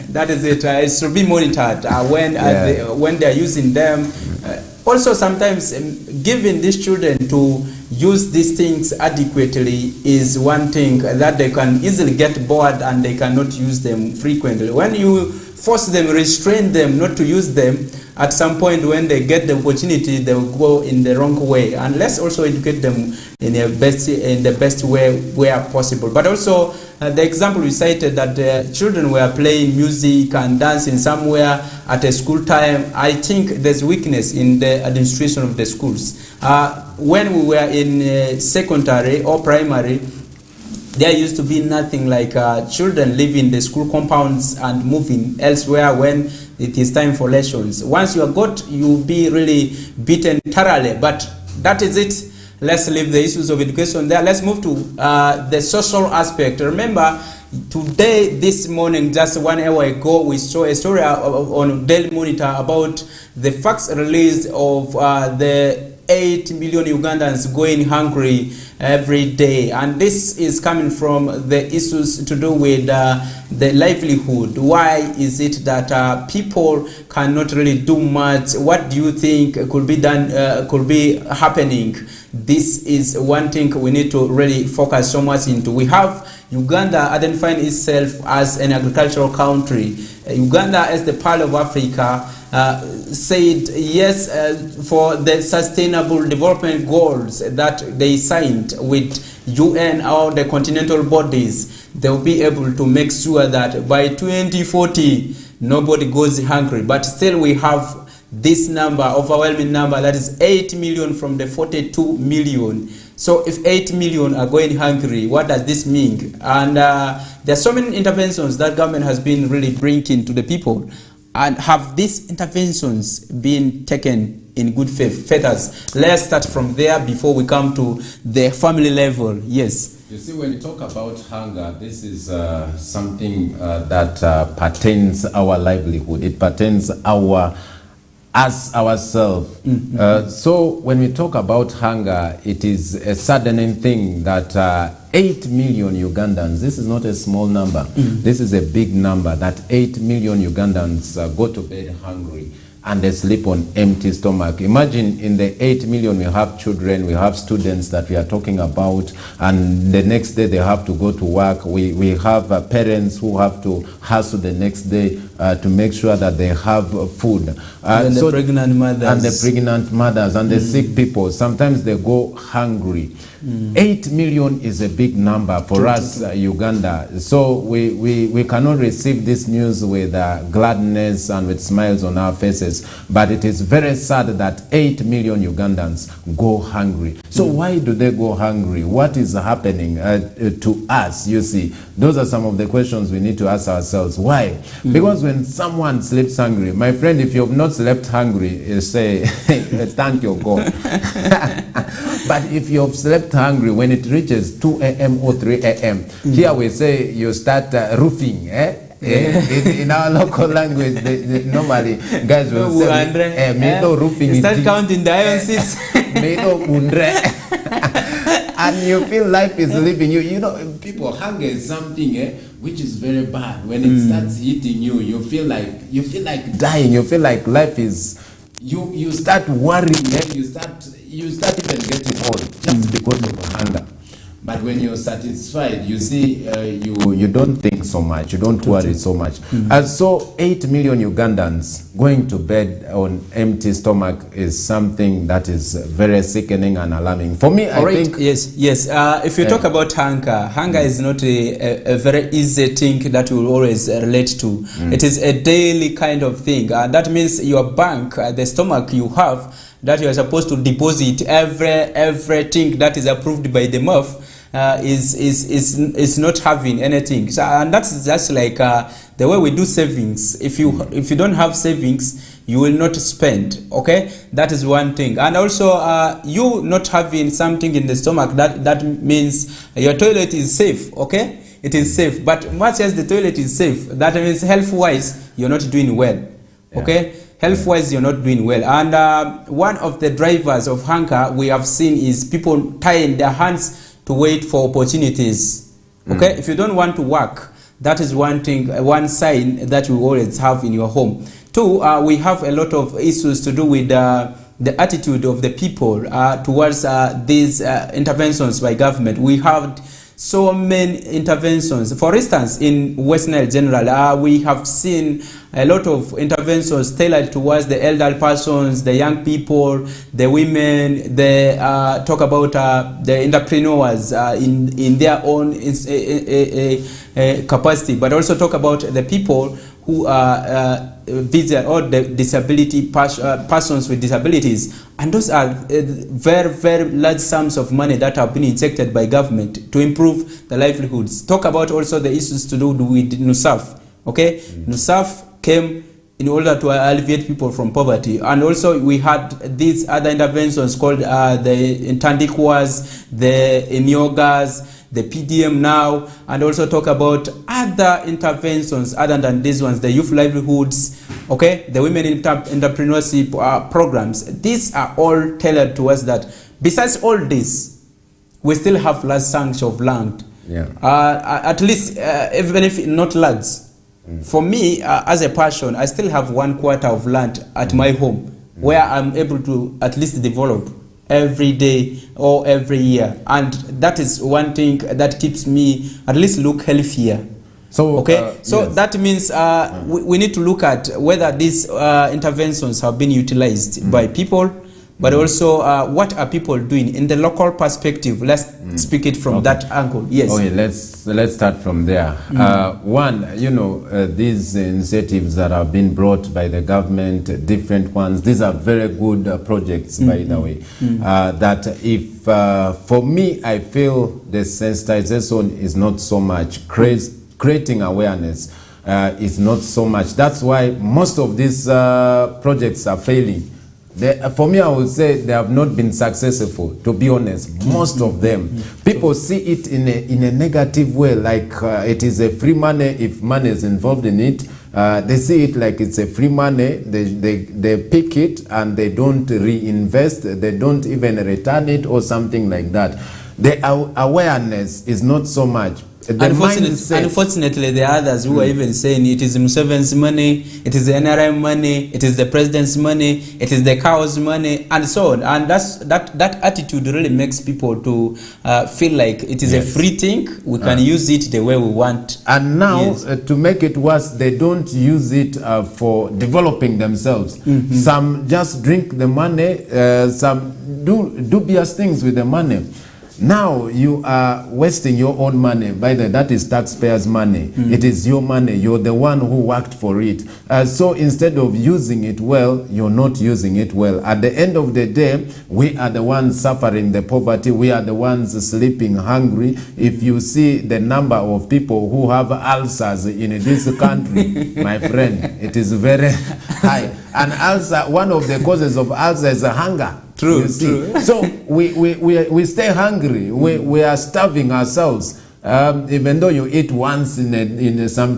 That is it. It should be monitored when they are using them. Also, sometimes giving these children to use these things adequately is one thing that they can easily get bored and they cannot use them frequently. When you force them, restrain them not to use them, at some point when they get the opportunity, they will go in the wrong way. And let's also educate them in the best way where possible. But also, the example we cited that the children were playing music and dancing somewhere at a school time, I think there's weakness in the administration of the schools. When we were in secondary or primary, there used to be nothing like children leaving the school compounds and moving elsewhere when it is time for lessons. Once you are got, you'll be really beaten thoroughly. But that is it. Let's leave the issues of education there. Let's move to the social aspect. Remember, today, this morning, just 1 hour ago, we saw a story on Daily Monitor about the facts released of the 8 million Ugandans going hungry every day. And this is coming from the issues to do with the livelihood. Why is it that people cannot really do much? What do you think could be done, could be happening? This is one thing we need to really focus so much into. We have Uganda identifying itself as an agricultural country. Uganda, as the Pearl of Africa, said yes for the sustainable development goals that they signed with UN or the continental bodies. They will be able to make sure that by 2040 nobody goes hungry. But still we have this number, overwhelming number, that is 8 million from the 42 million. So if 8 million are going hungry, what does this mean? And there are so many interventions that government has been really bringing to the people. And have these interventions been taken in good faith? Let's start from there before we come to the family level. Yes. You see, when you talk about hunger, this is something that pertains our livelihood. It pertains ourselves. Mm-hmm. So when we talk about hunger, it is a saddening thing that 8 million Ugandans, this is not a small number. Mm-hmm. This is a big number, that 8 million Ugandans go to bed hungry and they sleep on empty stomach. Imagine in the 8 million we have children, we have students that we are talking about, and the next day they have to go to work. We have parents who have to hustle the next day to make sure that they have food. And the pregnant mothers. And the pregnant mothers and the sick people. Sometimes they go hungry. 8 million is a big number for us, Uganda. So we cannot receive this news with gladness and with smiles on our faces. But it is very sad that 8 million Ugandans go hungry. So why do they go hungry? What is happening to us? You see, those are some of the questions we need to ask ourselves. Why? Because when someone sleeps hungry, my friend, if you have not slept hungry, say, thank your God. But if you have slept hungry, when it reaches 2 a.m. or 3 a.m., here we say you start roofing, in our local language, normally guys will say, roofing. Start counting the iron seats. And you feel life is leaving you. You know, people, hunger is something which is very bad. When it starts hitting you, you feel like dying. You feel like life is. You start worrying. You start even getting old just because of hunger. But when you're satisfied, you see, you don't think think so much. You don't worry so much. So 8 million Ugandans going to bed on empty stomach is something that is very sickening and alarming. For me, I think... Yes. If you talk about hunger is not a very easy thing that you will always relate to. It is a daily kind of thing. That means your bank, the stomach you have, that you are supposed to deposit everything that is approved by the MAF, is not having anything. So, and that's just like the way we do savings. If you don't have savings, you will not spend. Okay, that is one thing. And also you not having something in the stomach, that means your toilet is safe. Okay, it is safe, but much as the toilet is safe, that means health wise you're not doing well. Okay, health wise you're not doing well. And one of the drivers of hunger we have seen is people tying their hands to wait for opportunities. Okay, if you don't want to work, that is one thing, one sign that you always have in your home. Two, we have a lot of issues to do with the attitude of the people towards these interventions by government. We have so many interventions. For instance, in Westnile General, we have seen a lot of interventions tailored towards the elderly persons, the young people, the women. They talk about the entrepreneurs in their own capacity, but also talk about the people who are or the disability persons with disabilities, and those are very large sums of money that have been injected by government to improve the livelihoods. Talk about also the issues to do with NUSAF. Okay, NUSAF came in order to alleviate people from poverty, and also we had these other interventions called the Intandikwas, the Inyogas, the PDM now, and also talk about other interventions other than these ones, the youth livelihoods, okay, the women entrepreneurship programs. These are all tailored towards that. Besides all this, we still have large chunks of land. At least, even if not large. For me, as a person, I still have 1/4 of land at my home where I'm able to at least develop every day or every year, and that is one thing that keeps me at least look healthier. So okay, that means we need to look at whether these interventions have been utilized by people, but also what are people doing in the local perspective. Let's speak it from that angle. Yes. Okay, let's start from there. One, these initiatives that have been brought by the government, different ones, these are very good projects, by the way. That if, for me, I feel the sensitization is not so much, creating awareness is not so much. That's why most of these projects are failing. For me, I would say they have not been successful, to be honest. Most of them. People see it in a negative way, like it is a free money if money is involved in it. They see it like it's a free money. They pick it and they don't reinvest. They don't even return it or something like that. The awareness is not so much. Unfortunately, there are others who are even saying it is Museveni's money, it is the NRM money, it is the president's money, it is the cow's money, and so on. And that attitude really makes people to feel like it is a free thing. We can use it the way we want. And now, to make it worse, they don't use it for developing themselves. Some just drink the money, some do dubious things with the money. Now you are wasting your own money. By the way, that is taxpayers' money. It is your money. You're the one who worked for it. So instead of using it well, you're not using it well. At the end of the day, we are the ones suffering the poverty. We are the ones sleeping hungry. If you see the number of people who have ulcers in this country, my friend, it is very high. And ulcer, one of the causes of ulcer is hunger. True. So we stay hungry. We are starving ourselves. Even though you eat once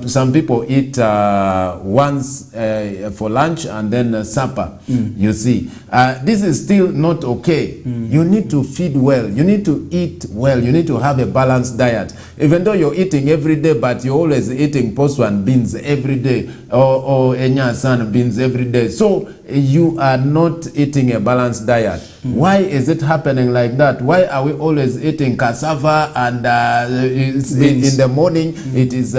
some people eat once for lunch and then supper. You see, this is still not okay. You need to feed well. You need to eat well. You need to have a balanced diet. Even though you're eating every day, but you're always eating poswan beans every day or enyasan beans every day. So you are not eating a balanced diet. Why is it happening like that? Why are we always eating cassava and in the morning it is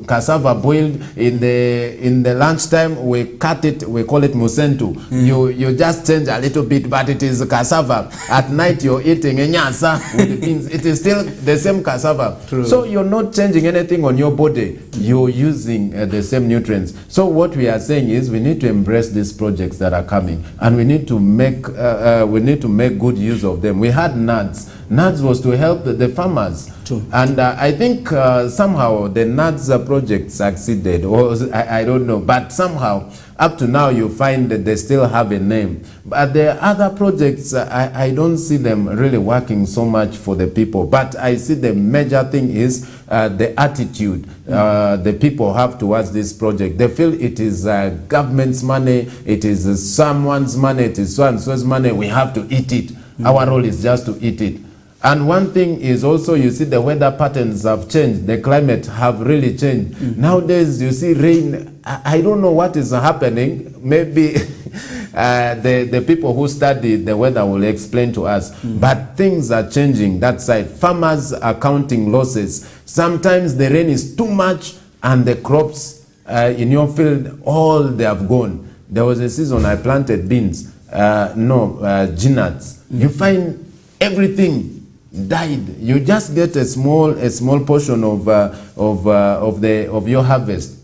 cassava boiled, in the lunchtime we cut it, we call it musentu. You just change a little bit, but it is cassava. At night you're eating enyasa with the beans. It is still the same cassava. True. So you're not changing anything on your body. You're using the same nutrients. So what we are saying is we need to embrace these projects that are coming, and we need to make good use of them. We had NADS. NADS was to help the farmers. True. And I think somehow the NADS project succeeded, or I don't know, but somehow up to now you find that they still have a name. But the other projects, I don't see them really working so much for the people. But I see the major thing is the attitude the people have towards this project. They feel it is government's money, it is someone's money, it is so and so's money, we have to eat it. Our role is just to eat it. And one thing is also, you see the weather patterns have changed. The climate have really changed. Nowadays, you see rain. I don't know what is happening. Maybe the people who study the weather will explain to us. But things are changing that side. Farmers are counting losses. Sometimes the rain is too much and the crops in your field, all they have gone. There was a season I planted beans, ginnuts. You find everything died. You just get a small portion of your harvest.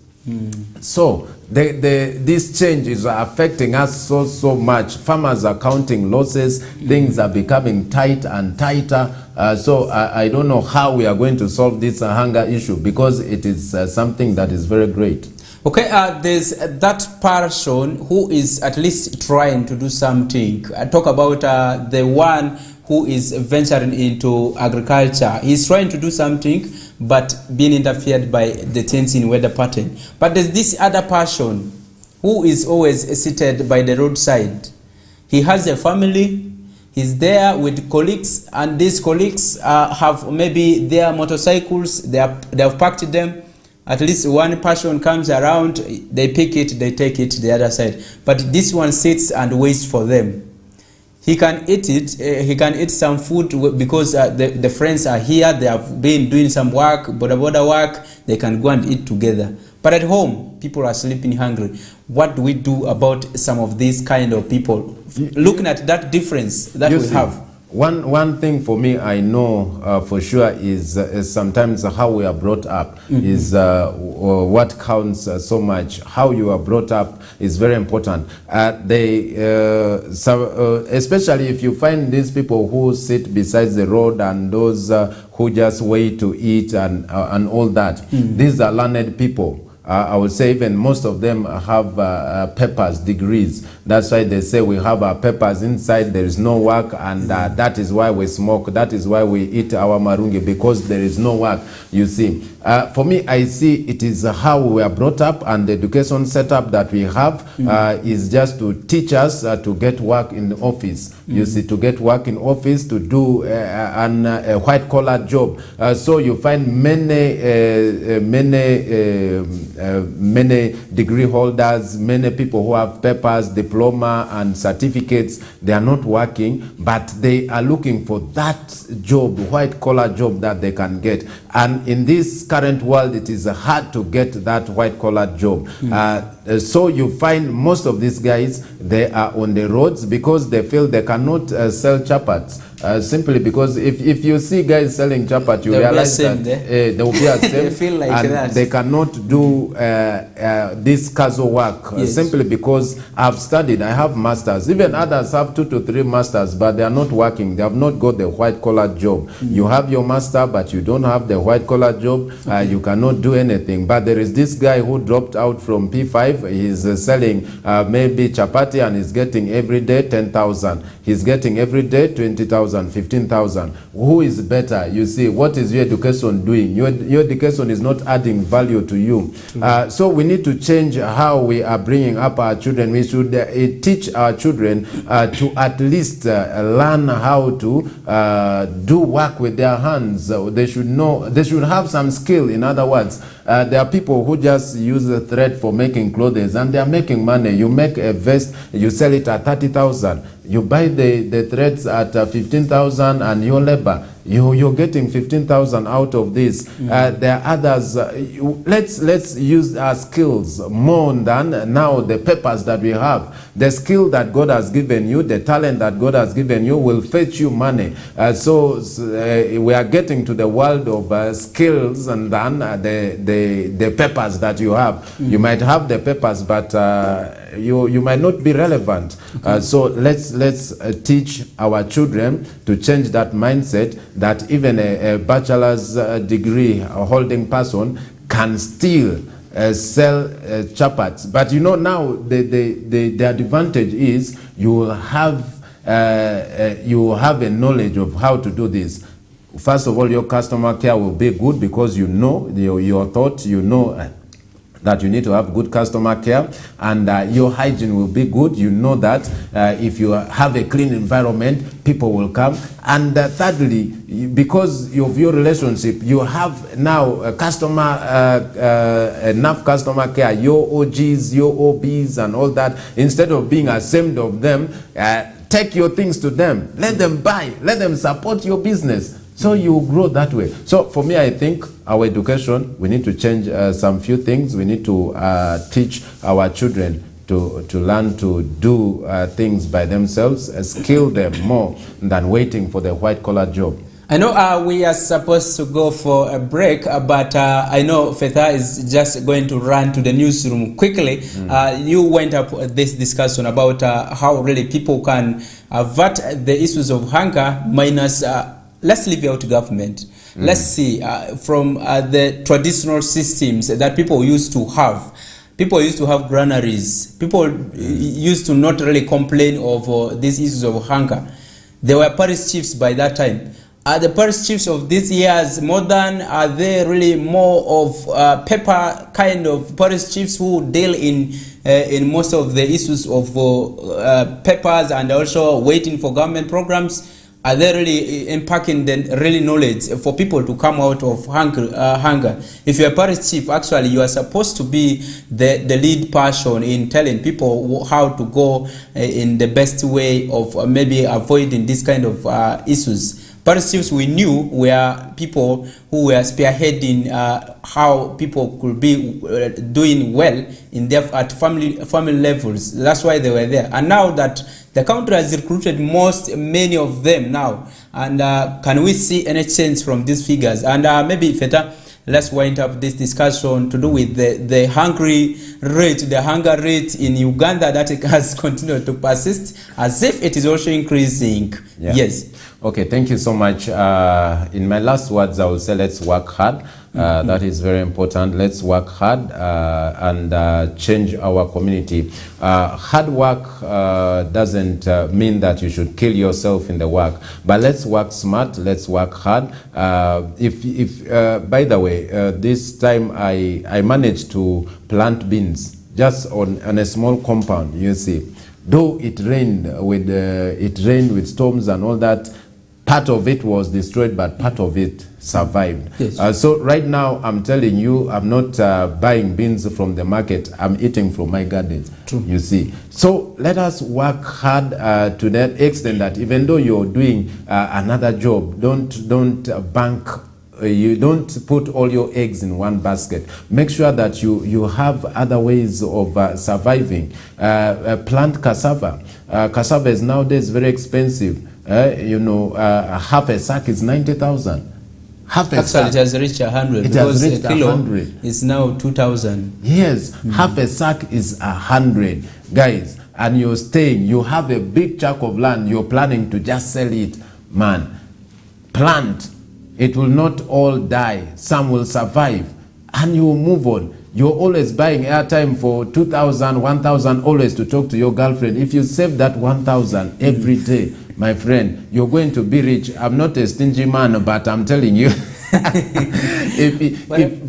So this change is affecting us so much. Farmers are counting losses. Things are becoming tight and tighter. So I don't know how we are going to solve this hunger issue, because it is something that is very great. Okay, there's that person who is at least trying to do something. I talk about the one who is venturing into agriculture. He's trying to do something, but being interfered by the changing weather pattern. But there's this other person who is always seated by the roadside. He has a family. He's there with colleagues, and these colleagues have maybe their motorcycles. They have parked them. At least one person comes around, they pick it, they take it to the other side. But this one sits and waits for them. He can eat it, he can eat some food because the friends are here, they have been doing some work, border work, they can go and eat together. But at home, people are sleeping hungry. What do we do about some of these kind of people? Looking at that difference that we have. One thing for me, I know for sure is sometimes how we are brought up is what counts so much. How you are brought up is very important. Especially if you find these people who sit beside the road and those who just wait to eat and all that. These are learned people. I would say even most of them have papers, degrees. That's why they say we have our papers inside, there is no work, and that is why we smoke, that is why we eat our marungi, because there is no work, you see. For me, I see it is how we are brought up, and the education setup that we have is just to teach us to get work in the office. You see, to get work in office, to do a white-collar job. So you find many degree holders, many people who have papers, diploma and certificates. They are not working, but they are looking for that job, white-collar job that they can get. And in this current world, it is hard to get that white-collar job. So you find most of these guys, they are on the roads because they feel they cannot sell chapats. Simply because if you see guys selling chapat, you realize that they will be a same. They feel like and that. They cannot do this casual work simply because I've studied. I have masters. Even others have 2 to 3 masters, but they are not working. They have not got the white-collar job. You have your master, but you don't have the white-collar job. You cannot do anything. But there is this guy who dropped out from P5. He's selling maybe chapati, and he's getting every day 10,000. He's getting every day 20,000, 15,000. Who is better? You see, what is your education doing? Your education is not adding value to you. So we need to change how we are bringing up our children. We should teach our children to at least learn how to do work with their hands. They should know, they should have some skill, in other words. There are people who just use the thread for making clothes, and they are making money. You make a vest, you sell it at 30,000. You buy the threads at 15,000, and your labor, you're getting 15,000 out of this. There are others. Let's use our skills more than now the papers that we have. The skill that God has given you, the talent that God has given you, will fetch you money. So we are getting to the world of skills and then the papers that you have. You might have the papers, but you might not be relevant. So let's teach our children to change that mindset, that even a bachelor's degree holding person can still sell chapats. But you know, now the advantage is you will have a knowledge of how to do this. First of all, your customer care will be good, because you know your thought, you know that you need to have good customer care, and your hygiene will be good. You know that if you have a clean environment, people will come. And thirdly, because of your relationship, you have now enough customer care, your OGs, your OBs and all that. Instead of being ashamed of them, take your things to them, let them buy, let them support your business. So you grow that way. So for me, I think our education, we need to change some few things. We need to teach our children to learn to do things by themselves, skill them more than waiting for the white-collar job. I know we are supposed to go for a break, but I know Fetha is just going to run to the newsroom quickly. You went up this discussion about how really people can avert the issues of hunger minus let's leave out government. Let's see from the traditional systems that people used to have. People used to have granaries. People used to not really complain of these issues of hunger. There were parish chiefs by that time. Are the parish chiefs of these years modern? Are they really more of paper kind of parish chiefs who deal in most of the issues of papers and also waiting for government programs? Are they really impacting the really knowledge for people to come out of hunger? If you're a parish chief, actually you are supposed to be the lead person in telling people how to go in the best way of maybe avoiding this kind of issues. Parish chiefs we knew were people who were spearheading how people could be doing well in their at family levels. That's why they were there. And now that the country has recruited many of them now, and can we see any change from these figures? And maybe Feta, let's wind up this discussion to do with the hunger rate in Uganda that it has continued to persist as if it is also increasing. Yeah. Yes. Okay, thank you so much. In my last words, I will say let's work hard. That is very important. Let's work hard and change our community. Hard work doesn't mean that you should kill yourself in the work, but let's work smart, let's work hard. By the way, this time I managed to plant beans just on a small compound, you see. Though it rained with storms and all that, part of it was destroyed, but part of it survived. Yes. So right now, I'm telling you, I'm not buying beans from the market. I'm eating from my garden. True. You see. So let us work hard to that extent that even though you're doing another job, don't bank. You don't put all your eggs in one basket. Make sure that you have other ways of surviving. Plant cassava. Cassava is nowadays very expensive. Half a sack is 90,000. Actually, it has reached 100. It has reached 100. It's now 2,000. Yes, half a sack is 100, guys. And you're staying. You have a big chunk of land. You're planning to just sell it, man. Plant. It will not all die. Some will survive, and you will move on. You're always buying airtime for 2,000, 1,000, always to talk to your girlfriend. If you save that 1,000 every day, my friend, you're going to be rich. I'm not a stingy man, but I'm telling you,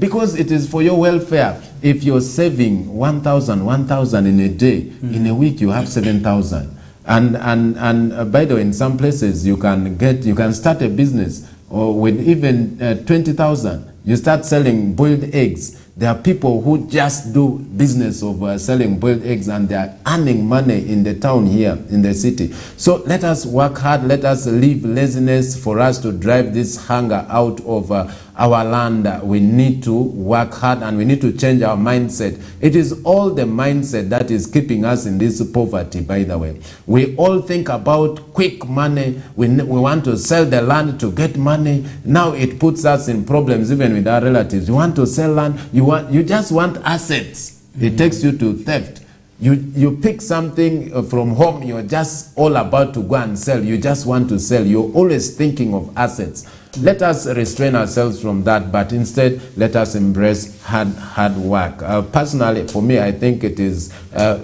because it is for your welfare. If you're saving 1,000 in a day, in a week you have 7,000. And by the way, in some places you can start a business or with even 20,000. You start selling boiled eggs. There are people who just do business of selling boiled eggs, and they are earning money in the town here, in the city. So let us work hard. Let us leave laziness for us to drive this hunger out of our land. We need to work hard, and we need to change our mindset. It is all the mindset that is keeping us in this poverty, by the way. We all think about quick money. We want to sell the land to get money. Now it puts us in problems even with our relatives. You want to sell land, you just want assets. It takes you to theft. You pick something from home, you're just all about to go and sell. You just want to sell. You're always thinking of assets. Let us restrain ourselves from that, but instead let us embrace hard work. Personally, for me, I think it is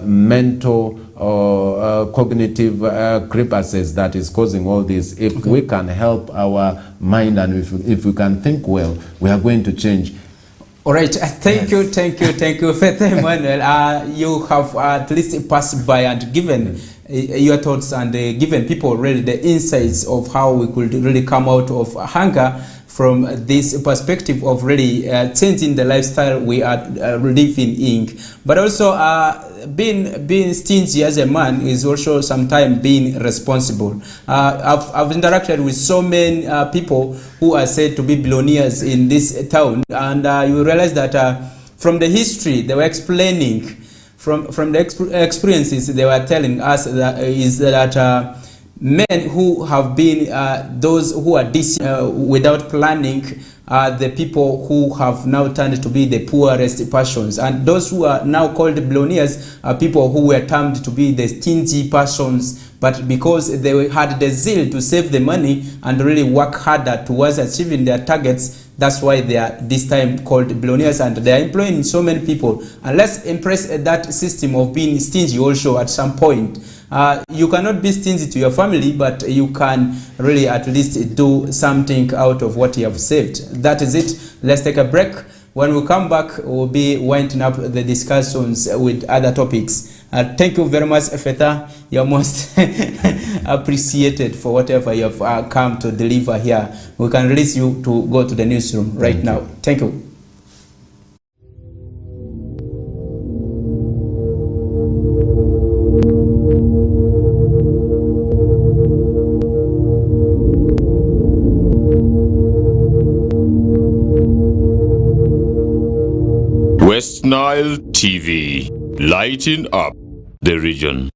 mental or cognitive crevices that is causing all this. If we can help our mind, and if we can think well, we are going to change. All right, thank you, Faith Emmanuel. You have at least passed by and given your thoughts and given people really the insights of how we could really come out of hunger from this perspective of really changing the lifestyle we are living in. But also being stingy as a man is also sometimes being responsible. I've interacted with so many people who are said to be billionaires in this town, and you realize that from the history they were explaining, from the experiences they were telling us, that men who have been those who are without planning are the people who have now turned to be the poorest persons, and those who are now called billionaires are people who were termed to be the stingy persons, but because they had the zeal to save the money and really work harder towards achieving their targets, that's why they are this time called billionaires, and they are employing so many people. And let's impress that system of being stingy also at some point. You cannot be stingy to your family, but you can really at least do something out of what you have saved. That is it. Let's take a break. When we come back, we'll be winding up the discussions with other topics. Thank you very much, Efeta. You're most appreciated for whatever you have come to deliver here. We can release you to go to the newsroom right now. Thank you. Westnile TV, lighting up the region.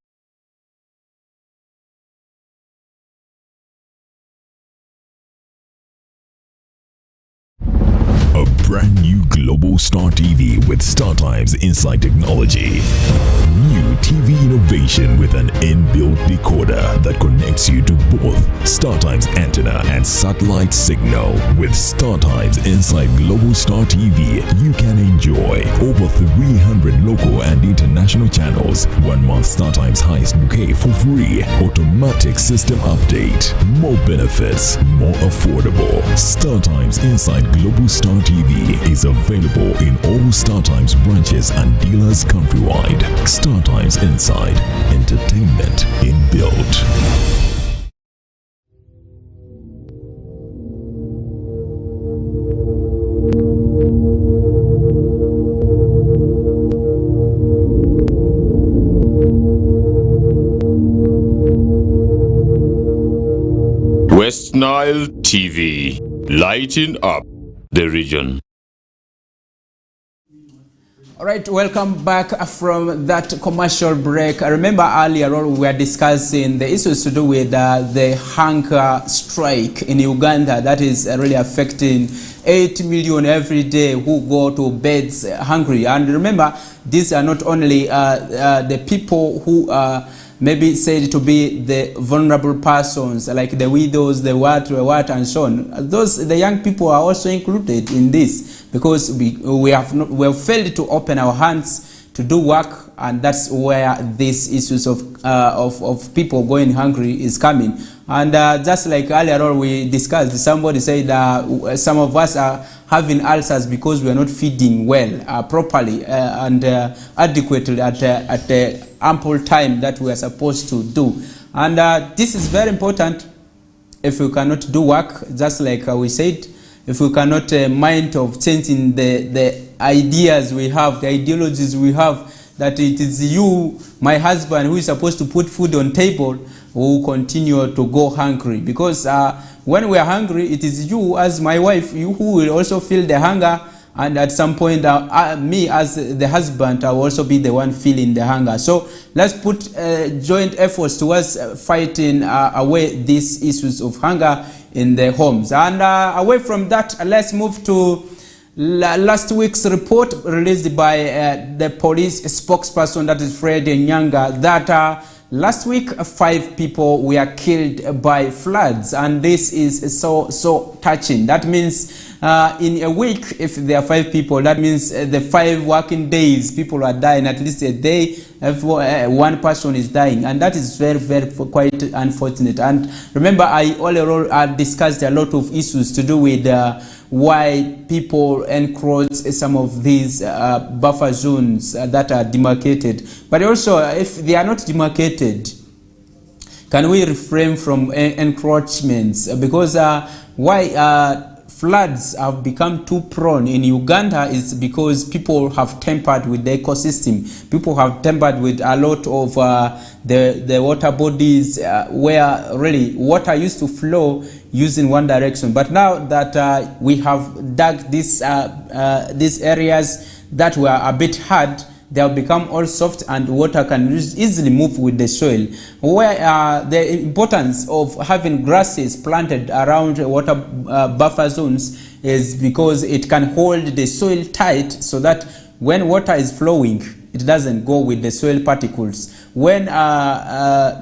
A brand new Global Star TV with StarTimes Inside Technology. New TV innovation with an inbuilt decoder that connects you to both StarTimes antenna and satellite signal. With StarTimes Inside Global Star TV, you can enjoy over 300 local and international channels, 1 month StarTimes highest bouquet for free, automatic system update, more benefits, more affordable. StarTimes Inside Global Star TV is available in all StarTimes branches and dealers countrywide. StarTimes Inside, entertainment inbuilt. Westnile TV, lighting up the region. All right, welcome back from that commercial break. I remember earlier on we were discussing the issues to do with the hunger strike in Uganda that is really affecting 8 million every day who go to beds hungry. And remember, these are not only the people who are maybe said to be the vulnerable persons, like the widows, the what, and so on. The young people are also included in this, because we have failed to open our hands to do work, and that's where these issues of people going hungry is coming. And just like earlier on we discussed, somebody said some of us are having ulcers because we are not feeding well, properly and adequately at the ample time that we are supposed to do. And this is very important. If we cannot do work, just like we said, if we cannot mind of changing the ideas we have, the ideologies we have, that it is you, my husband, who is supposed to put food on table, who continue to go hungry. Because when we are hungry, it is you as my wife, you who will also feel the hunger, and at some point me as the husband, I will also be the one feeling the hunger. So let's put joint efforts towards fighting away these issues of hunger in the homes. And away from that, let's move to last week's report released by the police spokesperson, that is Fred Nyanga, that last week 5 people were killed by floods, and this is so touching. That means in a week, if there are 5 people, that means the 5 working days people are dying. At least a day, if one person is dying, and that is very quite unfortunate. And remember, I all discussed a lot of issues to do with why people encroach some of these buffer zones that are demarcated. But also, if they are not demarcated, can we refrain from encroachments? Because why floods have become too prone in Uganda is because people have tampered with the ecosystem. People have tampered with a lot of the water bodies where really water used to flow using one direction. But now that we have dug these areas that were a bit hard, they have become all soft, and water can easily move with the soil. Where the importance of having grasses planted around water buffer zones is because it can hold the soil tight, so that when water is flowing, it doesn't go with the soil particles. When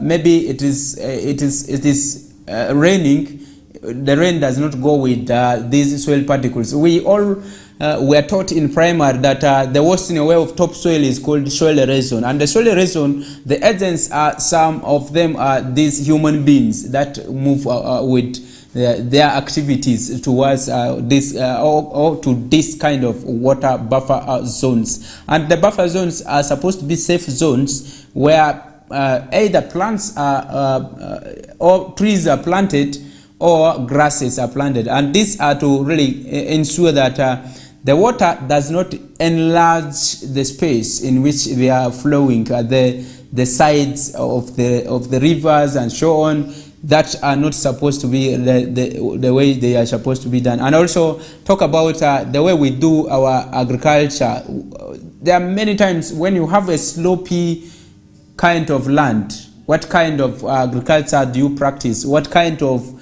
maybe it is raining, the rain does not go with these soil particles. We all were taught in primary that the worsening away of topsoil is called soil erosion. And the soil erosion, the agents are, some of them are these human beings that move with their activities towards this or to this kind of water buffer zones. And the buffer zones are supposed to be safe zones where either plants or trees are planted or grasses are planted. And these are to really ensure that the water does not enlarge the space in which they are flowing, the sides of the rivers and so on, that are not supposed to be the way they are supposed to be done. And also talk about the way we do our agriculture. There are many times when you have a slopey kind of land, what kind of agriculture do you practice? What kind of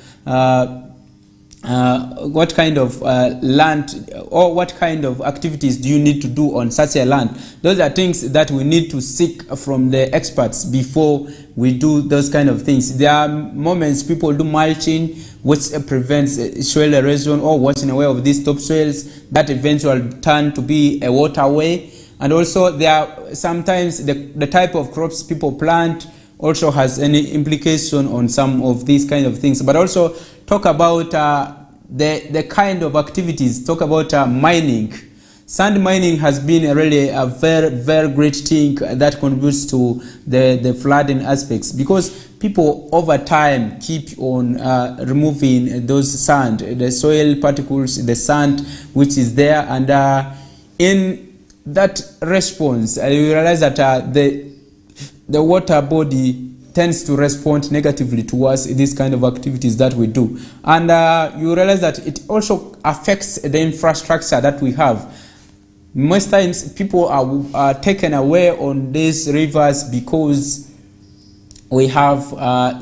land, or what kind of activities do you need to do on such a land? Those are things that we need to seek from the experts before we do those kind of things. There are moments people do mulching, which prevents soil erosion or washing away of these topsoils that eventually turn to be a waterway. And also there are sometimes the type of crops people plant also has any implication on some of these kind of things. But also talk about the kind of activities, talk about mining. Sand mining has been really a very great thing that contributes to the flooding aspects, because people over time keep on removing those sand, the soil particles, the sand which is there, and in that response you realize that the water body tends to respond negatively towards this kind of activities that we do. And you realize that it also affects the infrastructure that we have. Most times people are taken away on these rivers because we have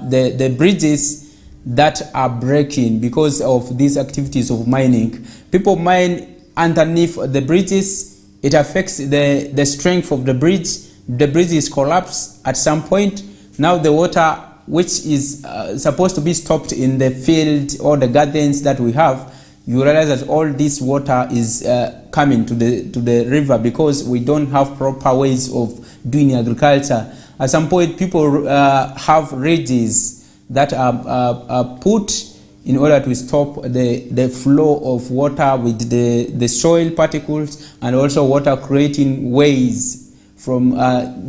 the bridges that are breaking because of these activities of mining. People mine underneath the bridges. It affects the strength of the bridge. The bridge is collapsed at some point. Now the water, which is supposed to be stopped in the field or the gardens that we have, you realize that all this water is coming to the river because we don't have proper ways of doing agriculture. At some point, people have ridges that are put in order to stop the flow of water with the soil particles, and also water creating ways from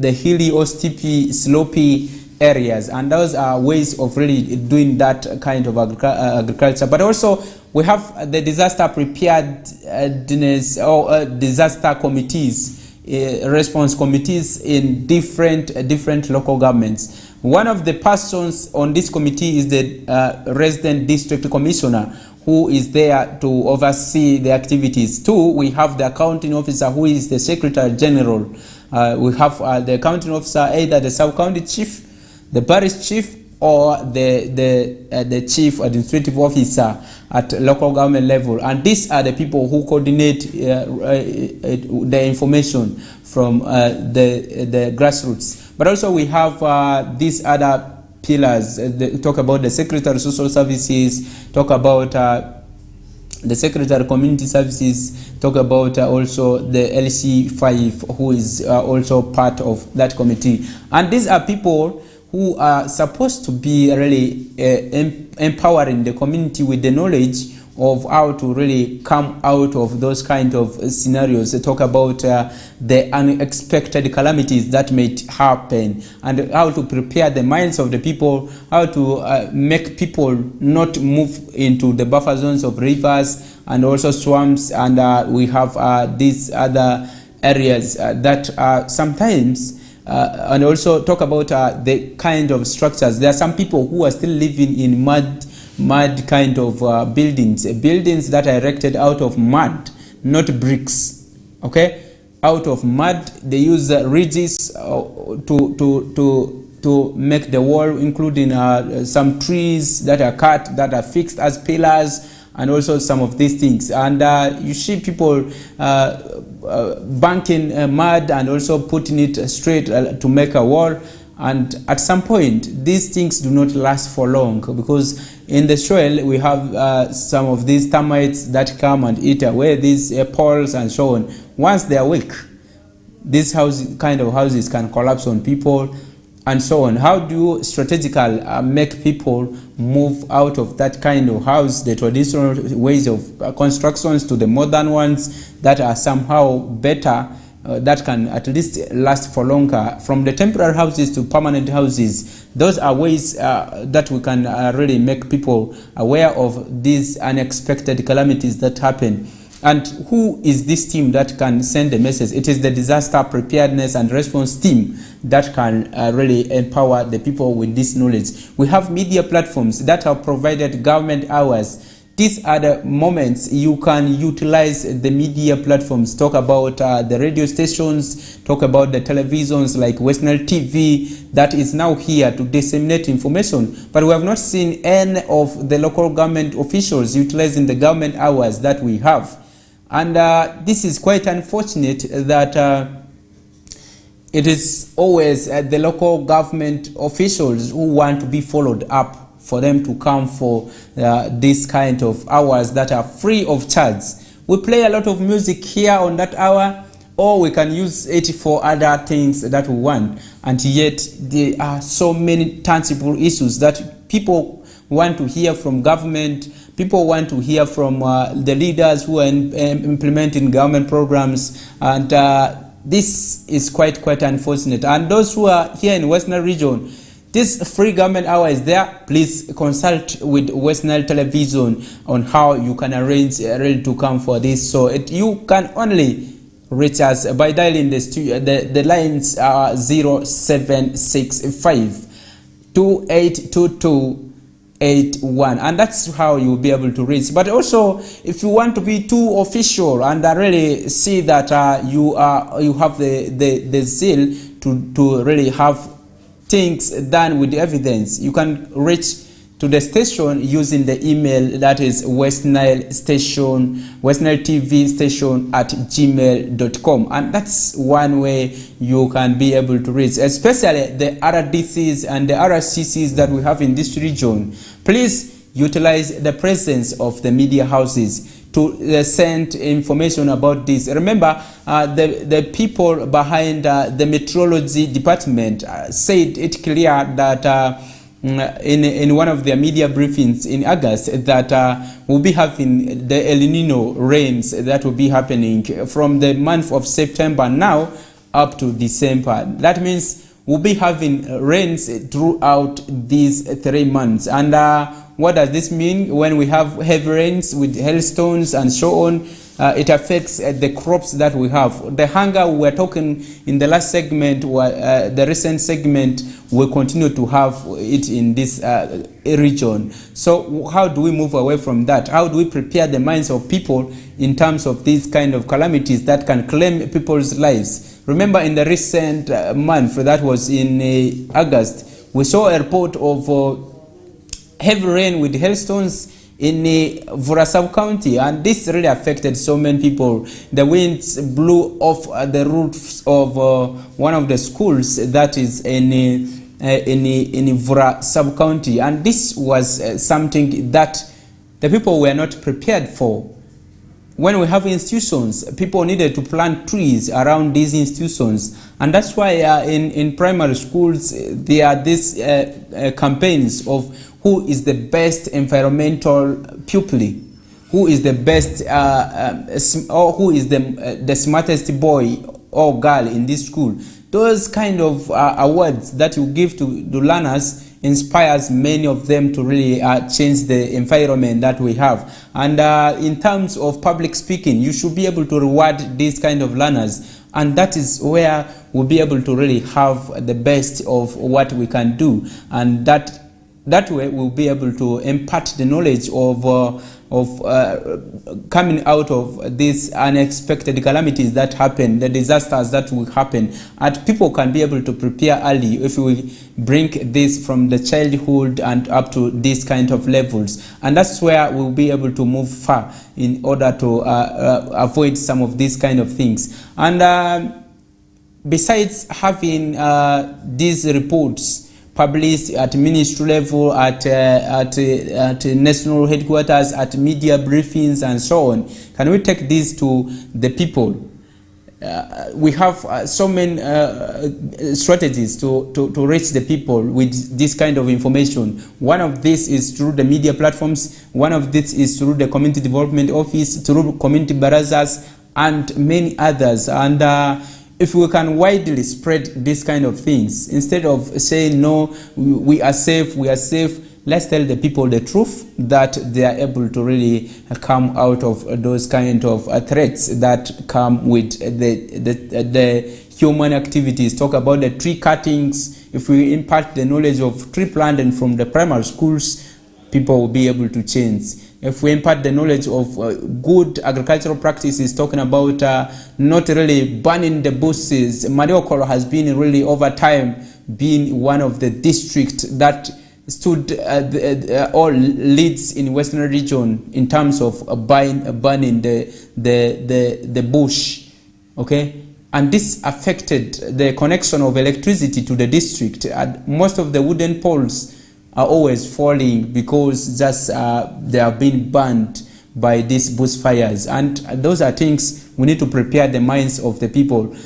the hilly or steepy, slopey areas. And those are ways of really doing that kind of agriculture. But also we have the disaster preparedness or disaster committees, response committees in different local governments. One of the persons on this committee is the resident district commissioner, who is there to oversee the activities. 2, we have the accounting officer, who is the secretary general. We have the accounting officer, either the sub-county chief, the parish chief, or the chief administrative officer at local government level. And these are the people who coordinate the information from the grassroots. But also we have these other pillars. Talk about the Secretary of Social Services, talk about the Secretary of Community Services, talk about also the LC5, who is also part of that committee. And these are people who are supposed to be really empowering the community with the knowledge of how to really come out of those kind of scenarios. They talk about the unexpected calamities that may happen, and how to prepare the minds of the people, how to make people not move into the buffer zones of rivers and also swamps. And we have these other areas that sometimes and also talk about the kind of structures. There are some people who are still living in mud kind of buildings that are erected out of mud, not bricks. Okay, out of mud. They use ridges to make the wall, including some trees that are cut, that are fixed as pillars, and also some of these things. And you see people banking mud and also putting it straight to make a wall. And at some point, these things do not last for long, because in the soil we have some of these termites that come and eat away these poles and so on. Once they are weak, these kind of houses can collapse on people and so on. How do you strategically make people move out of that kind of house, the traditional ways of constructions, to the modern ones that are somehow better, that can at least last for longer? From the temporary houses to permanent houses, those are ways that we can really make people aware of these unexpected calamities that happen. And who is this team that can send the message? It is the disaster preparedness and response team that can really empower the people with this knowledge. We have media platforms that have provided government hours. These are the moments you can utilize the media platforms. Talk about the radio stations, talk about the televisions like Westnile TV that is now here to disseminate information. But we have not seen any of the local government officials utilizing the government hours that we have. And this is quite unfortunate that it is always the local government officials who want to be followed up for them to come for this kind of hours that are free of charge. We play a lot of music here on that hour, or we can use it for other things that we want. And yet there are so many tangible issues that people want to hear from government. People want to hear from the leaders who are implementing government programs, and this is quite unfortunate. And those who are here in Westnile region, this free government hour is there. Please consult with Westnile Television on how you can arrange really to come for this. So you can only reach us by dialing the lines 0765 2822 81, and that's how you'll be able to reach. But also, if you want to be too official and really see that you have the zeal to really have things done with evidence, you can reach to the station using the email that is westniletv@gmail.com, and that's one way you can be able to reach, especially the RDCs and the RCCs that we have in this region. Please utilize the presence of the media houses to send information about this. Remember, the people behind the meteorology department said it clear that in one of their media briefings in August that we'll be having the El Nino rains that will be happening from the month of September now up to December. That means we'll be having rains throughout these 3 months, and what does this mean? When we have heavy rains with hailstones and so on, it affects the crops that we have. The hunger we were talking in the last segment, the recent segment, will continue to have it in this region. So how do we move away from that? How do we prepare the minds of people in terms of these kind of calamities that can claim people's lives? Remember, in the recent month, that was in August, we saw a report of heavy rain with hailstones in Vura sub-county, and this really affected so many people. The winds blew off the roofs of one of the schools that is in Vura sub-county, and this was something that the people were not prepared for. When we have institutions, people needed to plant trees around these institutions, and that's why in primary schools there are these campaigns of who is the best environmental pupil, who is the best or who is the smartest boy or girl in this school. Those kind of awards that you give to learners inspires many of them to really change the environment that we have. And in terms of public speaking, you should be able to reward these kind of learners, and that is where we'll be able to really have the best of what we can do, and that way we'll be able to impart the knowledge of coming out of these unexpected calamities that happen, the disasters that will happen, and people can be able to prepare early if we bring this from the childhood and up to these kind of levels. And that's where we'll be able to move far in order to avoid some of these kind of things. And besides having these reports published at ministry level, at national headquarters, at media briefings and so on, can we take this to the people? We have so many strategies to reach the people with this kind of information. One of this is through the media platforms, one of this is through the community development office, through community barazas, and many others. And if we can widely spread these kind of things, instead of saying, no, we are safe, let's tell the people the truth, that they are able to really come out of those kind of threats that come with the human activities. Talk about the tree cuttings. If we impart the knowledge of tree planting from the primary schools, people will be able to change. If we impart the knowledge of good agricultural practices, talking about not really burning the bushes. Mariokolo has been really over time being one of the districts that stood all leads in Western region in terms of burning the bush. Okay, and this affected the connection of electricity to the district. Most of the wooden poles are always falling because just they have been burned by these bushfires, and those are things we need to prepare the minds of the people.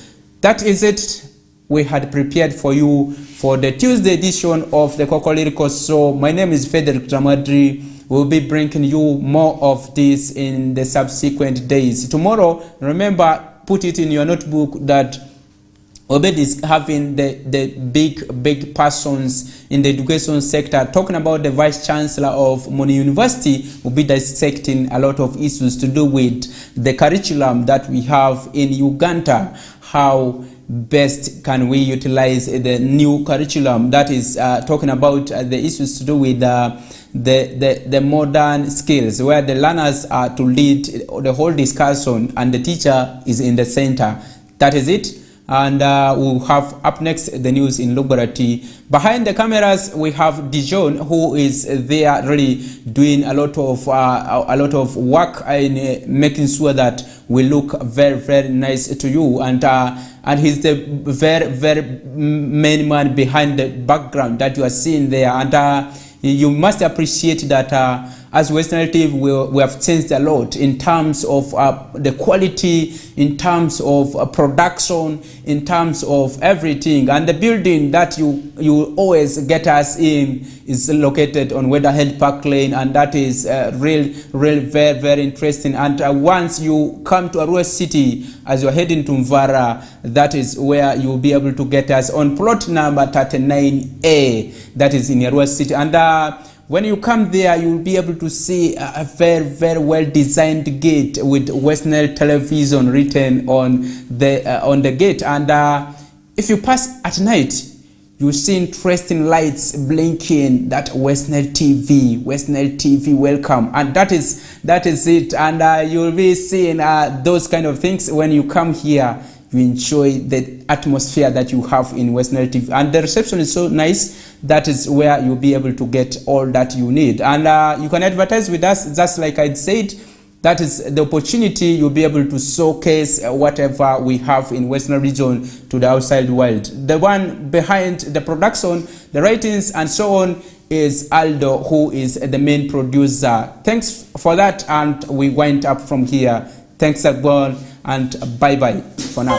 That is it. We had prepared for you for the Tuesday edition of the KOKOLIRIKO. So my name is Frederick Dramadri. We'll be bringing you more of this in the subsequent days. Tomorrow, remember, put it in your notebook that Obed is having the big persons in the education sector, talking about the Vice Chancellor of Moni University, will be dissecting a lot of issues to do with the curriculum that we have in Uganda. How best can we utilize the new curriculum that is talking about the issues to do with the modern skills, where the learners are to lead the whole discussion and the teacher is in the center. That is it. And we'll have up next the news in Lugorati. Behind the cameras we have Dijon, who is there really doing a lot of work in making sure that we look very nice to you, and he's the very main man behind the background that you are seeing there. And you must appreciate that as Westnile TV, we have changed a lot in terms of the quality, in terms of production, in terms of everything. And the building that you always get us in is located on Weatherhead Park Lane, and that is real very interesting. And once you come to Arua City, as you're heading to Mvara, that is where you'll be able to get us on plot number 39A, that is in Arua City. And when you come there, you will be able to see a very, very well designed gate with Westnile television written on the gate. And if you pass at night, you see interesting lights blinking. That Westnile TV, welcome. And that is it. And you'll be seeing those kind of things when you come here. You enjoy the atmosphere that you have in Westnile TV, and the reception is so nice. That is where you'll be able to get all that you need, and you can advertise with us. Just like I said, that is the opportunity. You'll be able to showcase whatever we have in Westnile region to the outside world. The one behind the production, the writings and so on is Aldo, who is the main producer. Thanks for that, and we wind up from here. Thanks again, and bye bye for now.